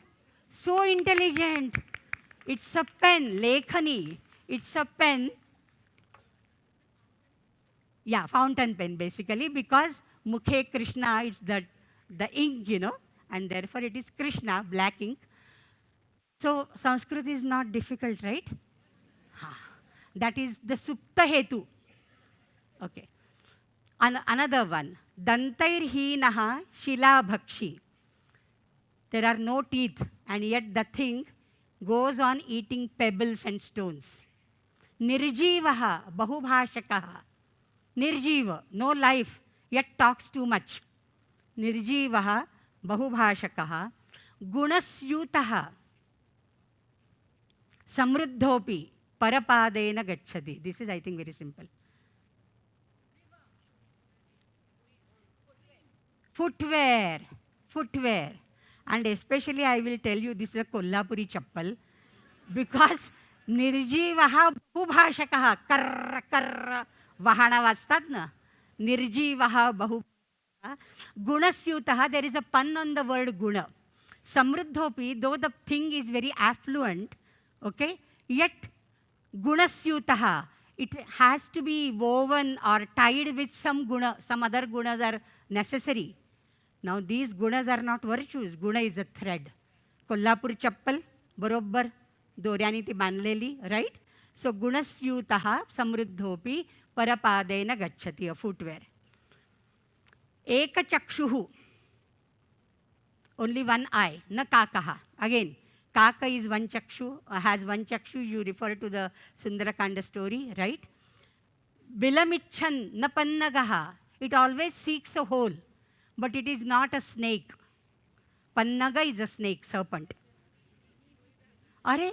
so intelligent. It's a pen, lekhani. It's a pen. Yeah, fountain pen basically, because Mukhe Krishna, it's the ink, and therefore it is Krishna, black ink. So Sanskrit is not difficult, right? That is the Supta Hetu. Okay. Another one. Dantair hinaha shila bhakshi. There are no teeth, and yet the thing goes on eating pebbles and stones. Nirjivaha bahubhashakaha. Nirjiva, no life, yet talks too much. Nirjivaha bahubhashakaha. Gunasyutaha. Samruddhopi parapadena gacchati. This is, I think, very simple. Footwear. Footwear. And especially I will tell you this is a Kolhapuri chappal, because nirjivaha bahubhashakaha. Karra karra vahana vastat na. Nirjivaha bahubhashakaha. Gunasyutaha. There is a pun on the word guna. Samruddhopi, though the thing is very affluent, okay, yet gunasyutaha. It has to be woven or tied with some guna. Some other gunas are necessary. Now these gunas are not virtues. Guna is a thread. Kolhapur chappal, barobbar, doryani ti banleli, right? So gunasyutaha samruddhopi parapadena gacchati, a footwear. Eka chakshuhu. Only one eye, na kakaha. Again, kaka is one chakshu, has one chakshu. You refer to the Sundarakanda story, right? Bilamichan na pannagaha. It always seeks a hole, but it is not a snake. Pannaga is a snake, serpent. Are?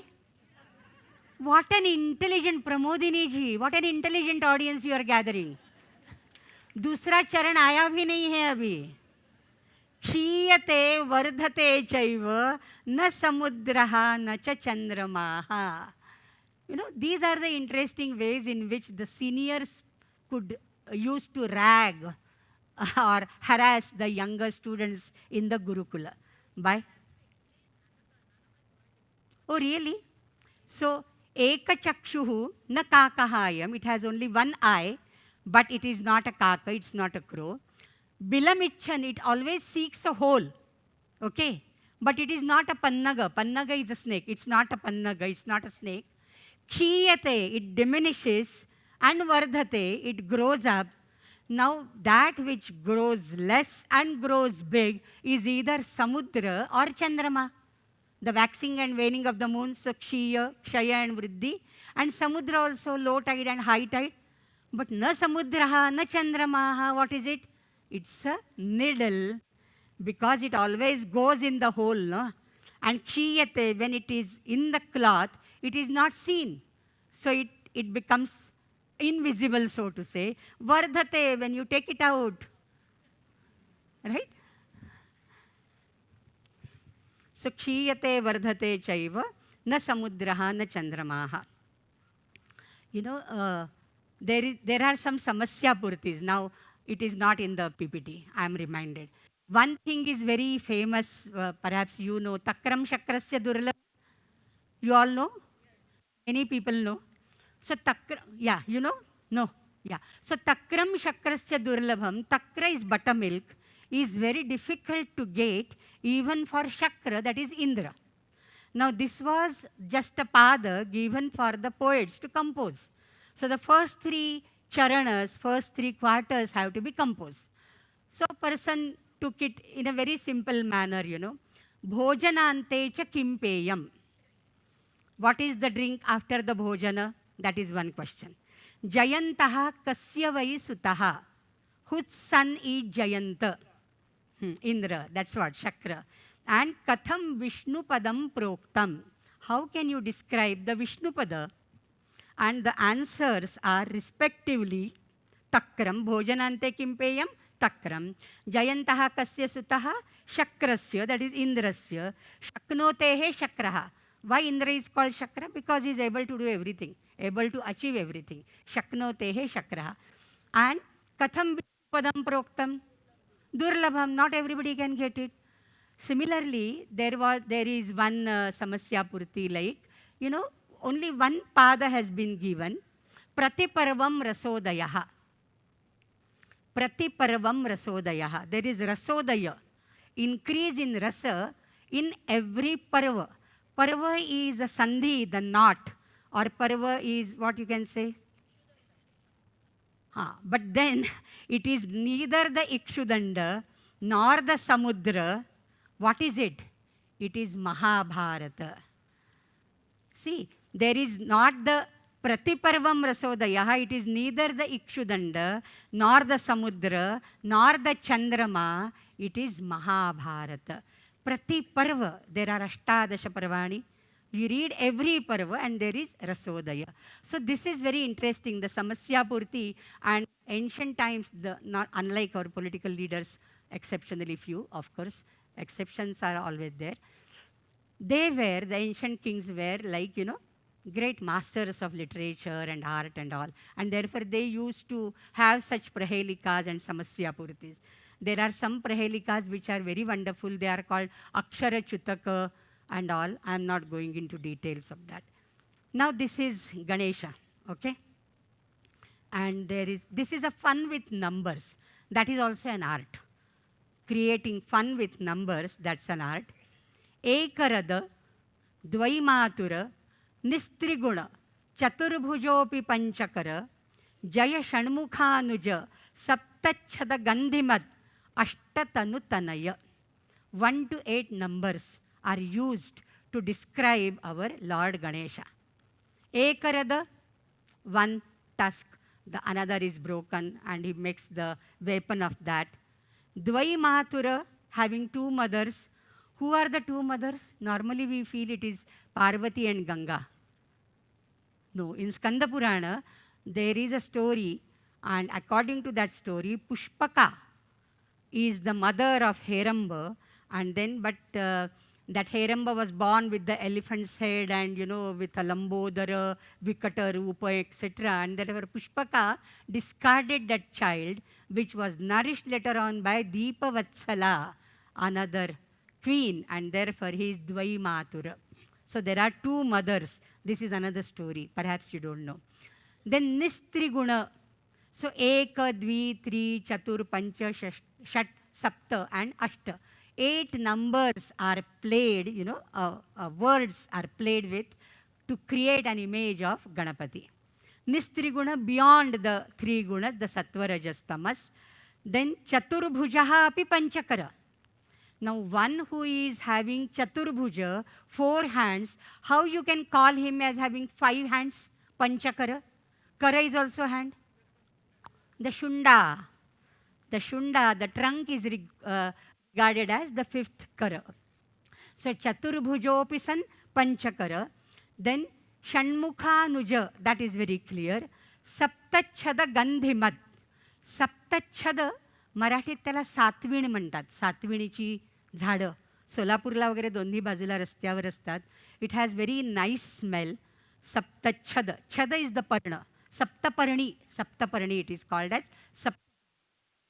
What an intelligent Pramodini ji. What an intelligent audience you are gathering. दूसरा चरण आया भी नहीं है अभी. क्षीयते वर्धते चैव न समुद्रः न च चंद्रमाः. These are the interesting ways in which the seniors could use to rag or harass the younger students in the Gurukula. By? Oh, really? So, eka chakshuhu na kakahayam. It has only one eye, but it is not a kaka, it's not a crow. Bilamichan, it always seeks a hole. Okay? But it is not a pannaga. Pannaga is a snake. It's not a pannaga, it's not a snake. Kshiyate, it diminishes. And vardhate, it grows up. Now, that which grows less and grows big is either samudra or chandrama. The waxing and waning of the moon, so kshiya, kshaya and vriddhi. And samudra also, low tide and high tide. But na samudraha, na chandramaha, what is it? It's a needle, because it always goes in the hole, no? And kshiyate, when it is in the cloth, it is not seen. So it becomes invisible, so to say. Vardhate, when you take it out, right? So kshiyate vardhate chaiva na samudraha na chandramaha. There are some samasya purtis. Now, it is not in the PPT, I am reminded. One thing is very famous, perhaps you know, Takram Shakrasya Durlabham. You all know? Many people know. So, yeah, you know? No. Yeah. So, Takram Shakrasya Durlabham, Takra is buttermilk, is very difficult to get even for Shakra, that is Indra. Now, this was just a pada given for the poets to compose. So, the first three charanas, first three quarters have to be composed. So, a person took it in a very simple manner, Bhojanante cha kimpeyam. What is the drink after the bhojana? That is one question. Jayantaha kasya vai sutaha. Whose son is Jayanta? Indra, that's what, Shakra. And Katham Vishnu Padam Proktam. How can you describe the Vishnu Pada? and the answers are respectively Takram, Bhojanante Kimpeyam, Takram, Jayantaha Kasya Sutaha, Shakrasya, that is Indrasya, Shaknotehe Shakraha. Why Indra is called Shakra? Because he is able to do everything, able to achieve everything. Shaknotehe Shakraha. And Katham Padam Proktam, Durlabham, not everybody can get it. Similarly, there is one Samasya Purti, like, only one pada has been given, Pratiparvam Rasodayaha. Pratiparvam Rasodayaha. There is Rasodaya, increase in rasa in every parva. Parva is a sandhi, the knot, or parva is what you can say? But then it is neither the Ikshudanda nor the Samudra. What is it? It is Mahabharata. See, there is not the Pratiparvam Rasodayaha, it is neither the Ikshudanda, nor the Samudra, nor the Chandrama, it is Mahabharata. Pratiparva, there are Ashtadasha Parvani. You read every parva and there is Rasodaya. So this is very interesting. The Samasya Purti and ancient times, not unlike our political leaders, exceptionally few, of course, exceptions are always there. The ancient kings were like, great masters of literature and art and all. And therefore they used to have such prahelikas and Samasya Purtis. There are some prahelikas which are very wonderful. They are called Akshara Chutaka and all. I am not going into details of that. Now this is Ganesha, okay? And this is a fun with numbers. That is also an art. Creating fun with numbers, that's an art. Ekarada, Dvaimatura, Nistriguna, Chaturbhujopi Panchakara, Jaya Shanmukhanuja, Saptachada Gandhimat, Ashtatanu Tanaya. 1 to 8 numbers are used to describe our Lord Ganesha. Ekarada, one tusk, the another is broken and he makes the weapon of that. Dvaimatura, having 2 mothers. Who are the 2 mothers? Normally we feel it is Parvati and Ganga. No, in Skanda Purana, there is a story, and according to that story, Pushpaka is the mother of Heramba, and then, that Heramba was born with the elephant's head and, with a Lambodara, Vikata Rupa, etc. And therefore Pushpaka discarded that child, which was nourished later on by Deepa Vatsala, another queen, and therefore he is Dvaimatura. So there are 2 mothers. This is another story. Perhaps you don't know. Then Nistriguna. So Eka, Dvi, Tri, Chatur, Pancha, Shat, Sapta, and Ashta. 8 numbers are played, words are played with to create an image of Ganapati. Nistriguna, beyond the 3 gunas, the Sattva, Rajas, Tamas. Then Chaturbhujaha api Panchakara. Now one who is having Chaturbhuja, 4 hands, how you can call him as having 5 hands? Panchakara. Kara is also hand. The Shunda. The Shunda, the trunk is regarded as the 5th Kara. So Chaturbhujopi san Panchakara. Then Shanmukhanuja, that is very clear. Saptachada Gandhimat. Saptachada, मराठीत त्याला सातवीण म्हणतात. सातविणीची झाडं सोलापूरला वगैरे दोन्ही बाजूला रस्त्यावर असतात. It has very nice smell. सप्तच्छद, छद इज द पर्ण. सप्तपर्णी इट इज कॉल्ड एज सप्त.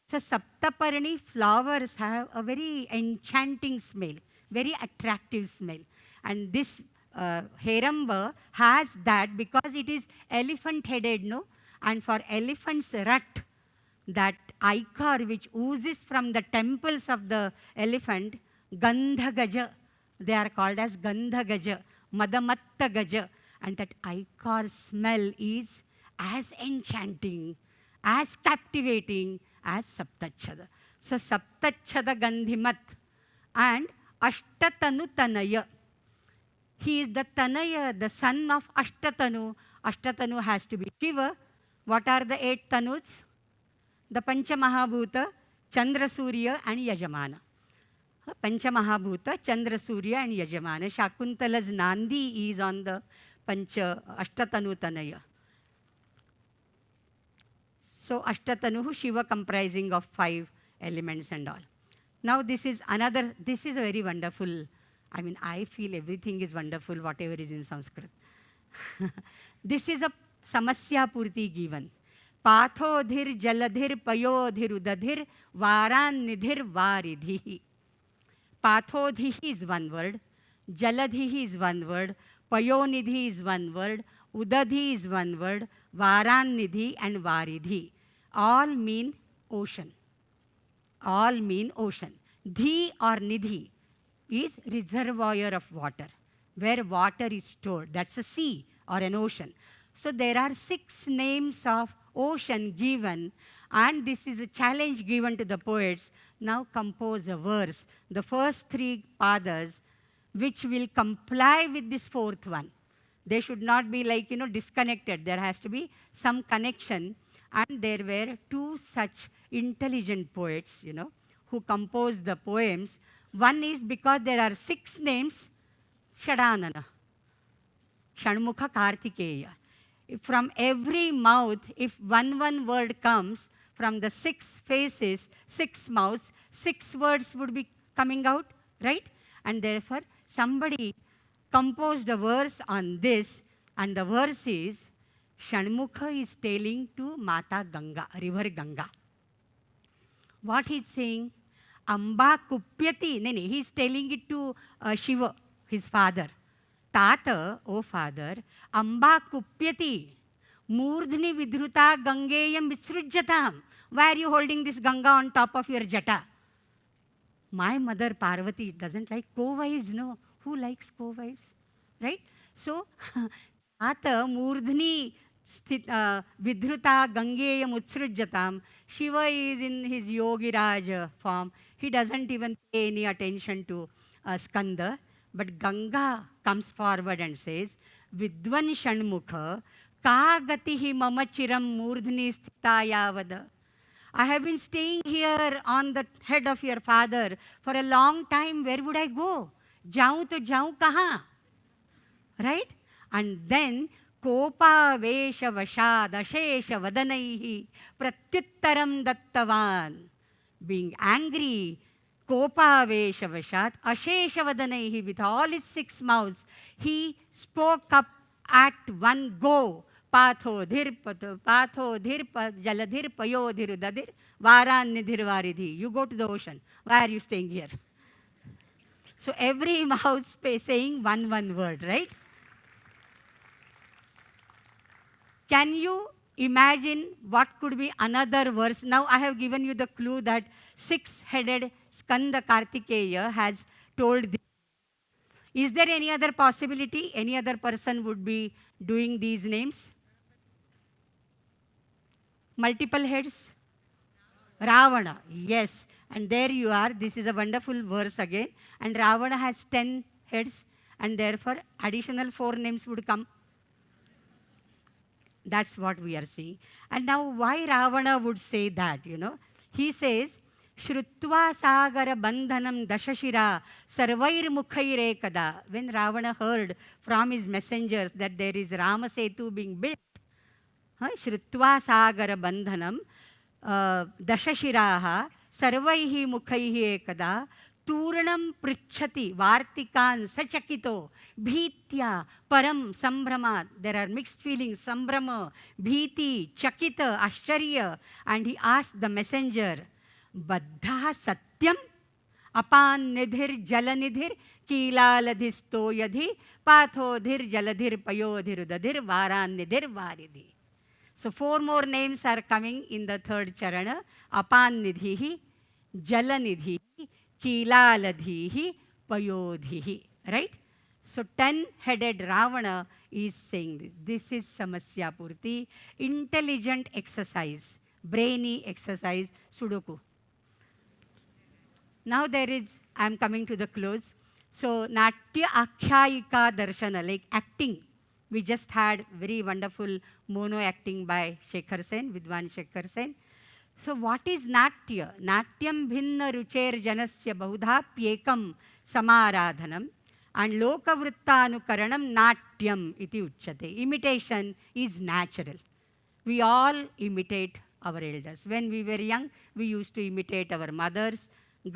So Saptaparni flowers have a very enchanting smell, very attractive smell. And this Heramba has that because it is elephant-headed, no? And for elephant's rut, that ichor which oozes from the temples of the elephant, Gandha Gaja, they are called as Gandha Gaja, Madamatta Gaja. And that ichor smell is as enchanting, as captivating as Saptachada. So Saptachada Gandhimat and Ashtatanu Tanaya. He is the Tanaya, the son of Ashtatanu. Ashtatanu has to be Shiva. What are the 8 Tanus? The Panchamahabhuta, Chandra Surya and Yajamana. Panchamahabhuta, Chandra Surya and Yajamana. Shakuntala's Nandi is on the Ashtatanu Tanaya. So Ashtatanuhu, Shiva comprising of 5 elements and all. Now this is a very wonderful, I mean, I feel everything is wonderful, whatever is in Sanskrit. This is a samasya purti given. Pathodhir jaladhir payodhir udadhir varan nidhir varidhi. Pathodhi is one word, jaladhi is one word, payonidhi is one word, udadhi is one word, varanidhi and varidhi. All mean ocean. All mean ocean. Dhi or nidhi is reservoir of water, where water is stored. That's a sea or an ocean. So there are 6 names of ocean given, and this is a challenge given to the poets. Now compose a verse, the first 3 padas, which will comply with this 4th one. They should not be like, disconnected. There has to be some connection. And there were 2 such intelligent poets, who composed the poems. One is because there are 6 names, Shadanana, Shanmukha Kartikeya. From every mouth, if one word comes, from the 6 faces, 6 mouths, 6 words would be coming out, right? And therefore, somebody composed a verse on this, and the verse is, Shanmukha is telling to Mata Ganga, river Ganga. What he's saying? Amba Kupyati. No, he's telling it to Shiva, his father. Tata, O father, Amba Kupyati. Murdhni Vidruta Gangeyam Vitsrujjatam. Why are you holding this Ganga on top of your jata? My mother Parvati doesn't like co-wives, no. Who likes co-wives? Right? So, Tata Murdhni Vidruta Gangeyam Utsrujjatam. Shiva is in his Yogiraj form. He doesn't even pay any attention to Skanda. But Ganga comes forward and says, Vidvan Shanmukha Kagatihi Mamachiram Murdhni Sthitayavada. I have been staying here on the head of your father for a long time. Where would I go? Jaun to jaun kaha? Right? And then Kopa Vesha Vashad Ashesha Vadanaihi Pratyuttaram Dattavan. Being angry, Kopa Vesha Vashat Ashesha Vadanaihi, with all his 6 mouths, he spoke up at one go. Pathodhir jaladhir payodhir udadir varan nidhir varidhi. You go to the ocean. Why are you staying here? So every mouth saying one word, right? Can you imagine what could be another verse? Now I have given you the clue that 6-headed Skanda Kartikeya has told this. Is there any other possibility? Any other person would be doing these names? Multiple heads? Ravana, yes. And there you are. This is a wonderful verse again. And Ravana has 10 heads, and therefore additional 4 names would come. That's what we are seeing. And now why Ravana would say that, He says, Shrutva Sagara Bandhanam Dashashira Sarvair Mukhaire Kada. When Ravana heard from his messengers that there is Rama Setu being built, Shrutva Sagara Bandhanam Dashashiraha Sarvaihi Mukhaihi Ekada Turanam Prichati Vartikan Sachakito Bhitya Param Sambrama. There are mixed feelings, Sambrama, Bhiti, Chakita, Acharya. And he asked the messenger, Baddha Satyam Apan Nidhir Jalanidhir Kilaladhisto Yadhi Pathodhir Jaladhir Payodhir Udadhir Varan Nidhir Varidhi. So 4 more names are coming in the 3rd charana. Apan Nidhihi, Jalanidhihi, Kilaladhihi, Payodhihi. Right? So 10-headed Ravana is saying this. This is Samasya Purti, intelligent exercise, brainy exercise, Sudoku. Now I am coming to the close. So Natya Akhyayika Darshana, like acting. We just had very wonderful mono acting by Shekhar Sen, Vidwan Shekhar Sen. So what is Natya? Natyam bhinna rucher janasya bahudha pyekam samaradhanam, and lokavrittanukaranam natyam iti uchyate. Imitation is natural. We all imitate our elders. When we were young, we used to imitate our mothers.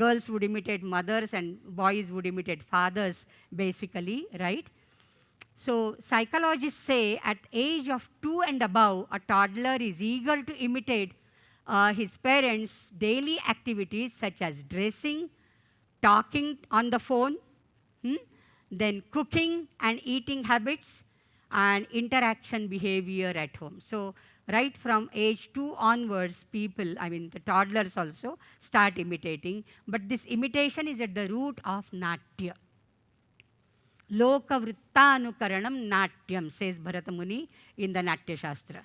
Girls would imitate mothers and boys would imitate fathers, basically, right? So psychologists say at age of 2 and above, a toddler is eager to imitate his parents' daily activities such as dressing, talking on the phone, then cooking and eating habits, and interaction behavior at home. So right from age 2 onwards, people, I mean the toddlers also, start imitating. But this imitation is at the root of natya. Loka vrittanukaranam natyam, says Bharata Muni in the Natya Shastra.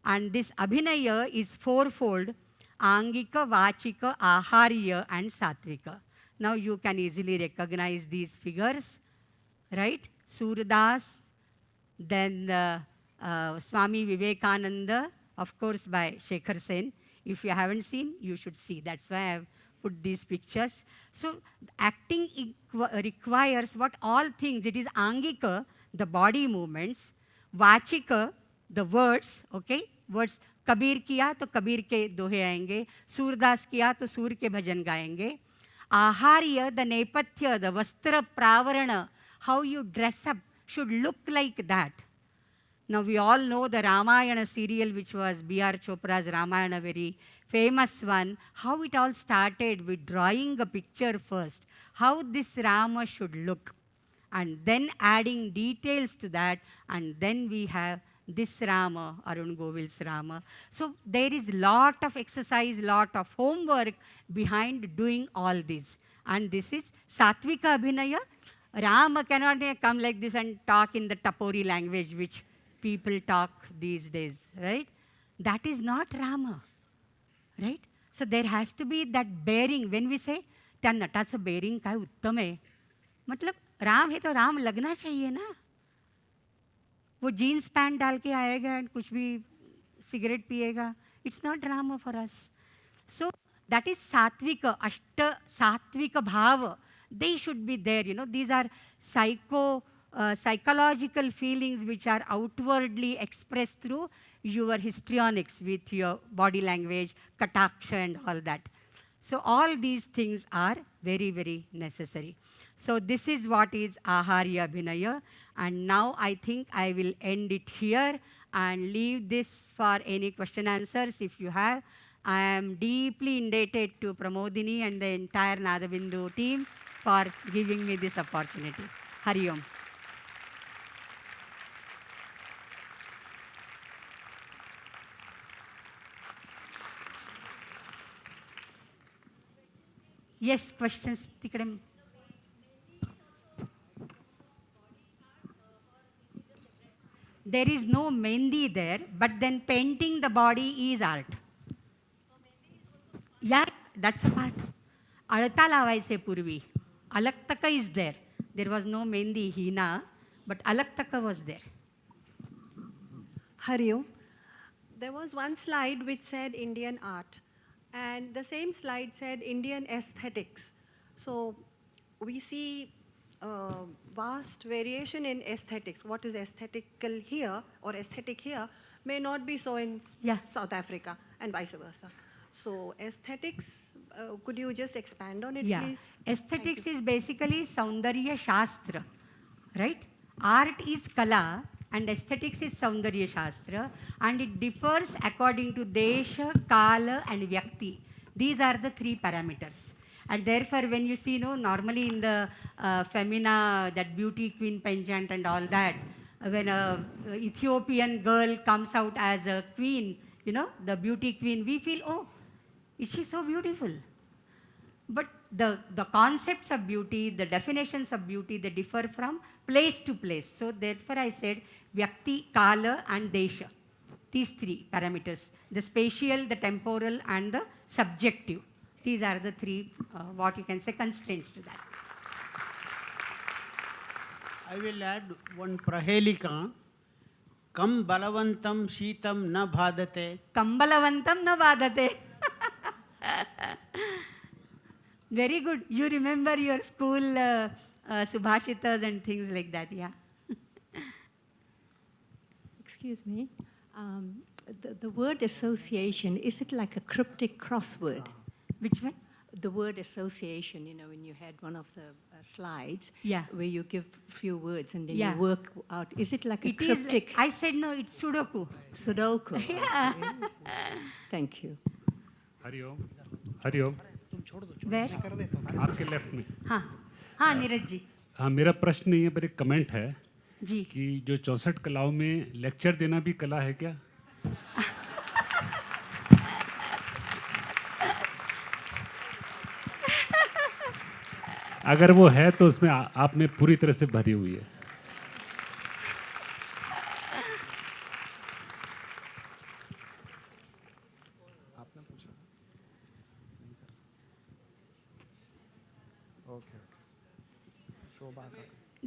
And this Abhinaya is fourfold: Angika, Vachika, Aharya, and Satvika. Now you can easily recognize these figures, right? Surdas, then Swami Vivekananda, of course by Shekhar Sen. If you haven't seen, you should see. That's why I've put these pictures. So acting requires what all things. It is Angika, the body movements; Vachika, the words, okay? Words. Kabir kiya to Kabir ke dohe aayenge. Surdas kiya to Sur ke bhajan gaenge. Aharya, the nepatya, the vastra pravarana, how you dress up should look like that. Now we all know the Ramayana serial, which was B.R. Chopra's Ramayana, very famous one, how it all started with drawing a picture first, how this Rama should look, and then adding details to that, and then we have this Rama, Arun Govil's Rama. So there is lot of exercise, lot of homework behind doing all this. And this is Satvika Abhinaya. Rama cannot come like this and talk in the Tapori language, which people talk these days, right? That is not Rama, right? So there has to be that bearing. When we say, त्या नटाचं bearing काय उत्तम आहे, मतलब राम है तो राम लगना चाहिए ना. वो जीन्स पैंट डाल के आएगा and कुछ भी सिगरेट पिएगा. It's not Rama for us. So that is Satvika, Ashta Satvika Bhava. They should be there, you know. These are psychological feelings which are outwardly expressed through your histrionics with your body language, kataksha and all that. So all these things are very, very necessary. So this is what is Aharya Abhinaya. And now I think I will end it here and leave this for any question answers if you have. I am deeply indebted to Pramodini and the entire Naada Bindu team for giving me this opportunity. Hari Om. Yes, questions? There is no mehendi there, but then painting the body is art. Yeah, that's a part. Alata lavaise purvi. Alaktaka is there. There was no mehendi hina, but Alaktaka was there. Hari Om. There was one slide which said Indian art, and the same slide said Indian aesthetics. So we see vast variation in aesthetics. What is aesthetical here or aesthetic here may not be so in South Africa and vice versa. So aesthetics, could you just expand on it, please? Aesthetics is basically Saundarya Shastra, right? Art is Kalaa and aesthetics is Saundarya Shastra, and it differs according to Desha, Kala and Vyakti. These are the three parameters. And therefore, when you see, normally in the Femina, that beauty queen pageant and all that, when a Ethiopian girl comes out as a queen, the beauty queen, we feel, oh, is she so beautiful? But the concepts of beauty, the definitions of beauty, they differ from place to place. So therefore I said Vyakti, Kala and Desha. These three parameters, the spatial, the temporal and the subjective. These are the three, what you can say, constraints to that. I will add one prahelika. Kam balavantam sheetam na bhadate. Kam balavantam na bhadate. Very good. You remember your school subhashitas and things like that, yeah. Excuse me. the word association, is it like a cryptic crossword? Which one? The word association, you know, when you had one of the slides, Yeah. where you give few words and then Yeah. you work out, is it like a It is. cryptic? I said no. It's Sudoku. Sudoku. Yeah. Thank you. Hariom Hariom Where? आपके left में हाँ हाँ नीरज जी हाँ मेरा प्रश्न नहीं है पर एक कमेंट है जी कि जो 64 कलाओं में लेक्चर देना भी कला है क्या? अगर वो है तो उसमें आप में पूरी तरह से भरी हुई है.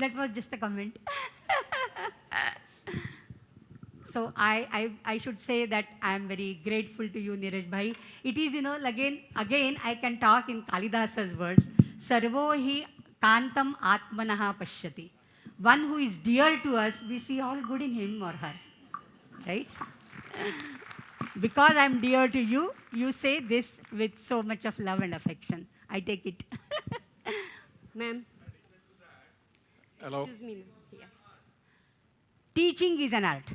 That was just a comment. So I should say that I am very grateful to you, Neeraj Bhai. It is, you know, again I can talk in Kalidasa's words. Sarvo hi kantam atmanaha pashyati. One who is dear to us, we see all good in him or her. Right? Because I am dear to you, you say this with so much of love and affection. I take it. Ma'am. Hello. Excuse me, ma'am. Yeah. Teaching is an art.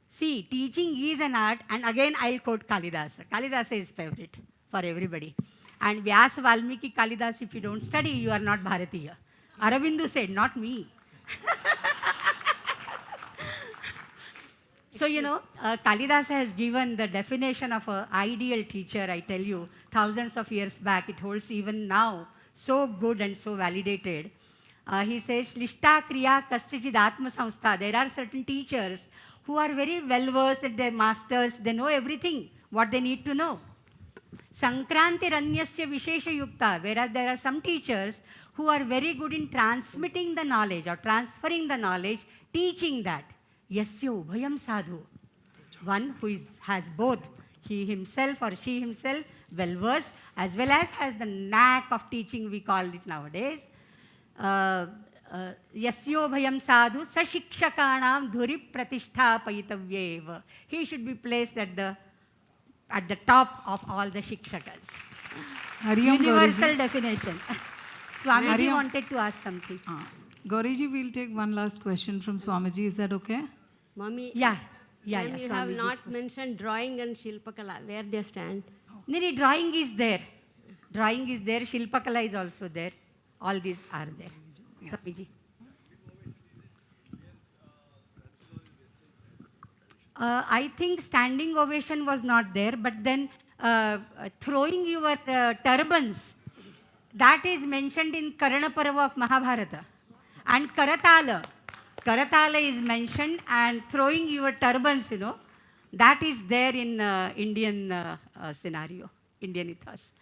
See, teaching is an art, and again I'll quote Kalidasa. Kalidasa is favorite for everybody. And Vyasa Valmiki Kalidas, if you don't study, you are not Bharatiya. Aurobindo said, not me. So, you know, Kalidasa has given the definition of an ideal teacher, I tell you, thousands of years back. It holds even now, so good and so validated. He says, Lishta Kriya Kaschijid Atma Samstha. There are certain teachers who are very well versed at their masters. They know everything, what they need to know. Sankranti Ranyasya Vishesha Yukta. Whereas there are some teachers who are very good in transmitting the knowledge or transferring the knowledge, teaching that. Yasya Ubhayam Sadhu. One who has both, he himself or she himself, well versed, as well as has the knack of teaching, we call it nowadays. Yasyo bhayam sadhu sashikshakanam dhuri pratishtha payitavyev. He should be placed at the top of all the shikshakas. Hariom, Universal Gauriji. definition. Swamiji Hariom. wanted to ask something. Gauriji, we'll take one last question from Swamiji. Is that okay? Mommy. Yeah. Ma'am, you have Swamiji's not question. mentioned drawing and Shilpakala, where they stand. No, drawing is there. Drawing is there. Shilpakala is also there. All these are there. Swamiji. I think standing ovation was not there, but then throwing your turbans, that is mentioned in Karana Parva of Mahabharata. And Karatala is mentioned, and throwing your turbans, you know, that is there in Indian scenario, Indian ethos.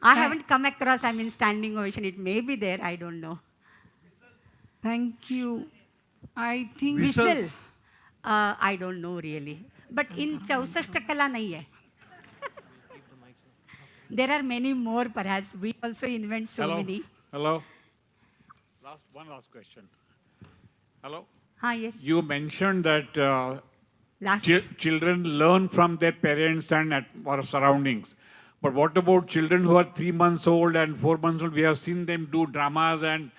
I haven't come across, I mean, standing ovation. It may be there, I don't know. Thank you. I think Whistle. I don't know really. But in Chausashtakala nahi hai. There are many more perhaps. We also invent so many. Hello. One last question. Hello. Yes. You mentioned that Last. children learn from their parents and or surroundings. But what about children who are 3 months old and 4 months old? We have seen them do dramas and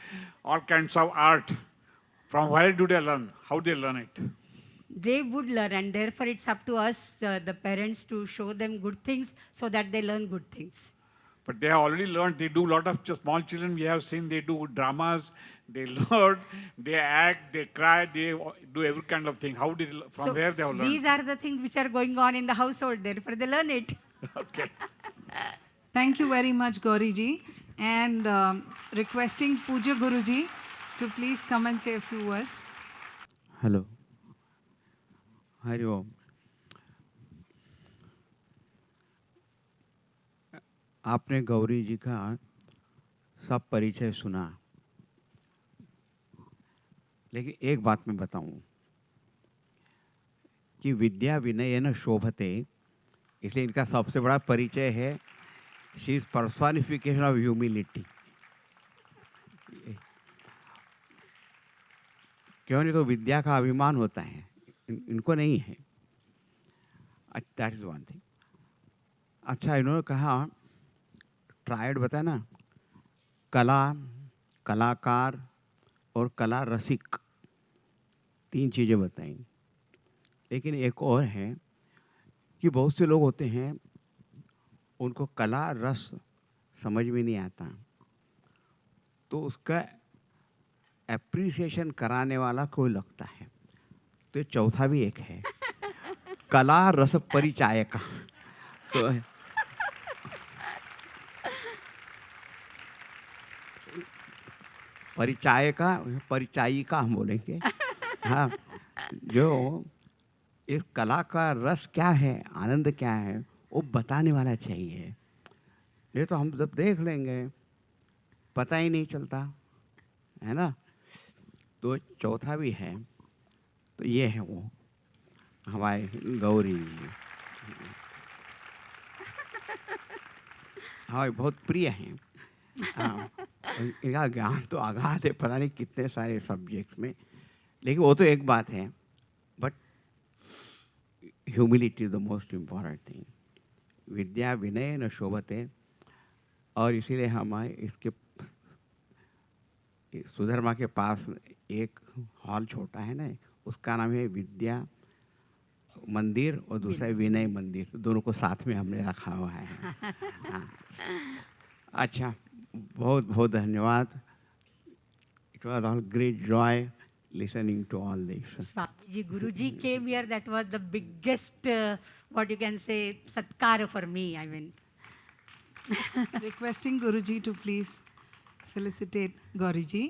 all kinds of art. From where do they learn? How do they learn it? They would learn, and therefore it's up to us, the parents, to show them good things so that they learn good things. But they have already learned. They do a lot of small children. We have seen they do dramas. They learn. They act. They cry. They do every kind of thing. How did from where they have learned? These are the things which are going on in the household. Therefore they learn it. Okay. thank you very much, Gauriji. And requesting Puja Guruji to please come and say a few words. Hello Hari Om. आपने गौरी जी का सब परिचय सुना, लेकिन एक बात मैं बताऊं कि विद्या विनयेन शोभते, इसलिए इनका सबसे बड़ा परिचय है she is personification of humility. क्यों नहीं, तो विद्या का अभिमान होता है, इनको नहीं है। That is one thing. अच्छा, इन्होंने कहा ट्रायड बताया ना, कला, कलाकार और कला रसिक, 3 चीज़ें बताई। लेकिन एक और है कि बहुत से लोग होते हैं उनको कला रस समझ में नहीं आता, तो उसका एप्रिसिएशन कराने वाला कोई लगता है। तो ये चौथा भी एक है, कला रस परिचायक। तो परिचायिका हम बोलेंगे। हाँ, जो इस कला का रस क्या है, आनंद क्या है, वो बताने वाला चाहिए। नहीं तो हम जब देख लेंगे पता ही नहीं चलता, है ना। तो चौथा भी है, तो ये है वो हमारे गौरी जी। हाँ, बहुत प्रिय हैं। हाँ, इनका ज्ञान तो अगाध है, पता नहीं कितने सारे सब्जेक्ट्स में। लेकिन वो तो एक बात है, but humility is the most important thing. विद्या विनय न शोभते, और इसीलिए हमारे इसके सुधर्मा के पास एक हॉल छोटा है ना, उसका नाम है विद्या मंदिर और दूसरा है विनय मंदिर, दोनों को साथ में हमने रखा हुआ है। हाँ। अच्छा, बहुत बहुत धन्यवाद। It was all great Joy listening to all this. Swamiji, Guruji came here, that was the biggest, what you can say, satkar for me, I mean. Requesting Guruji to please felicitate Gauri ji.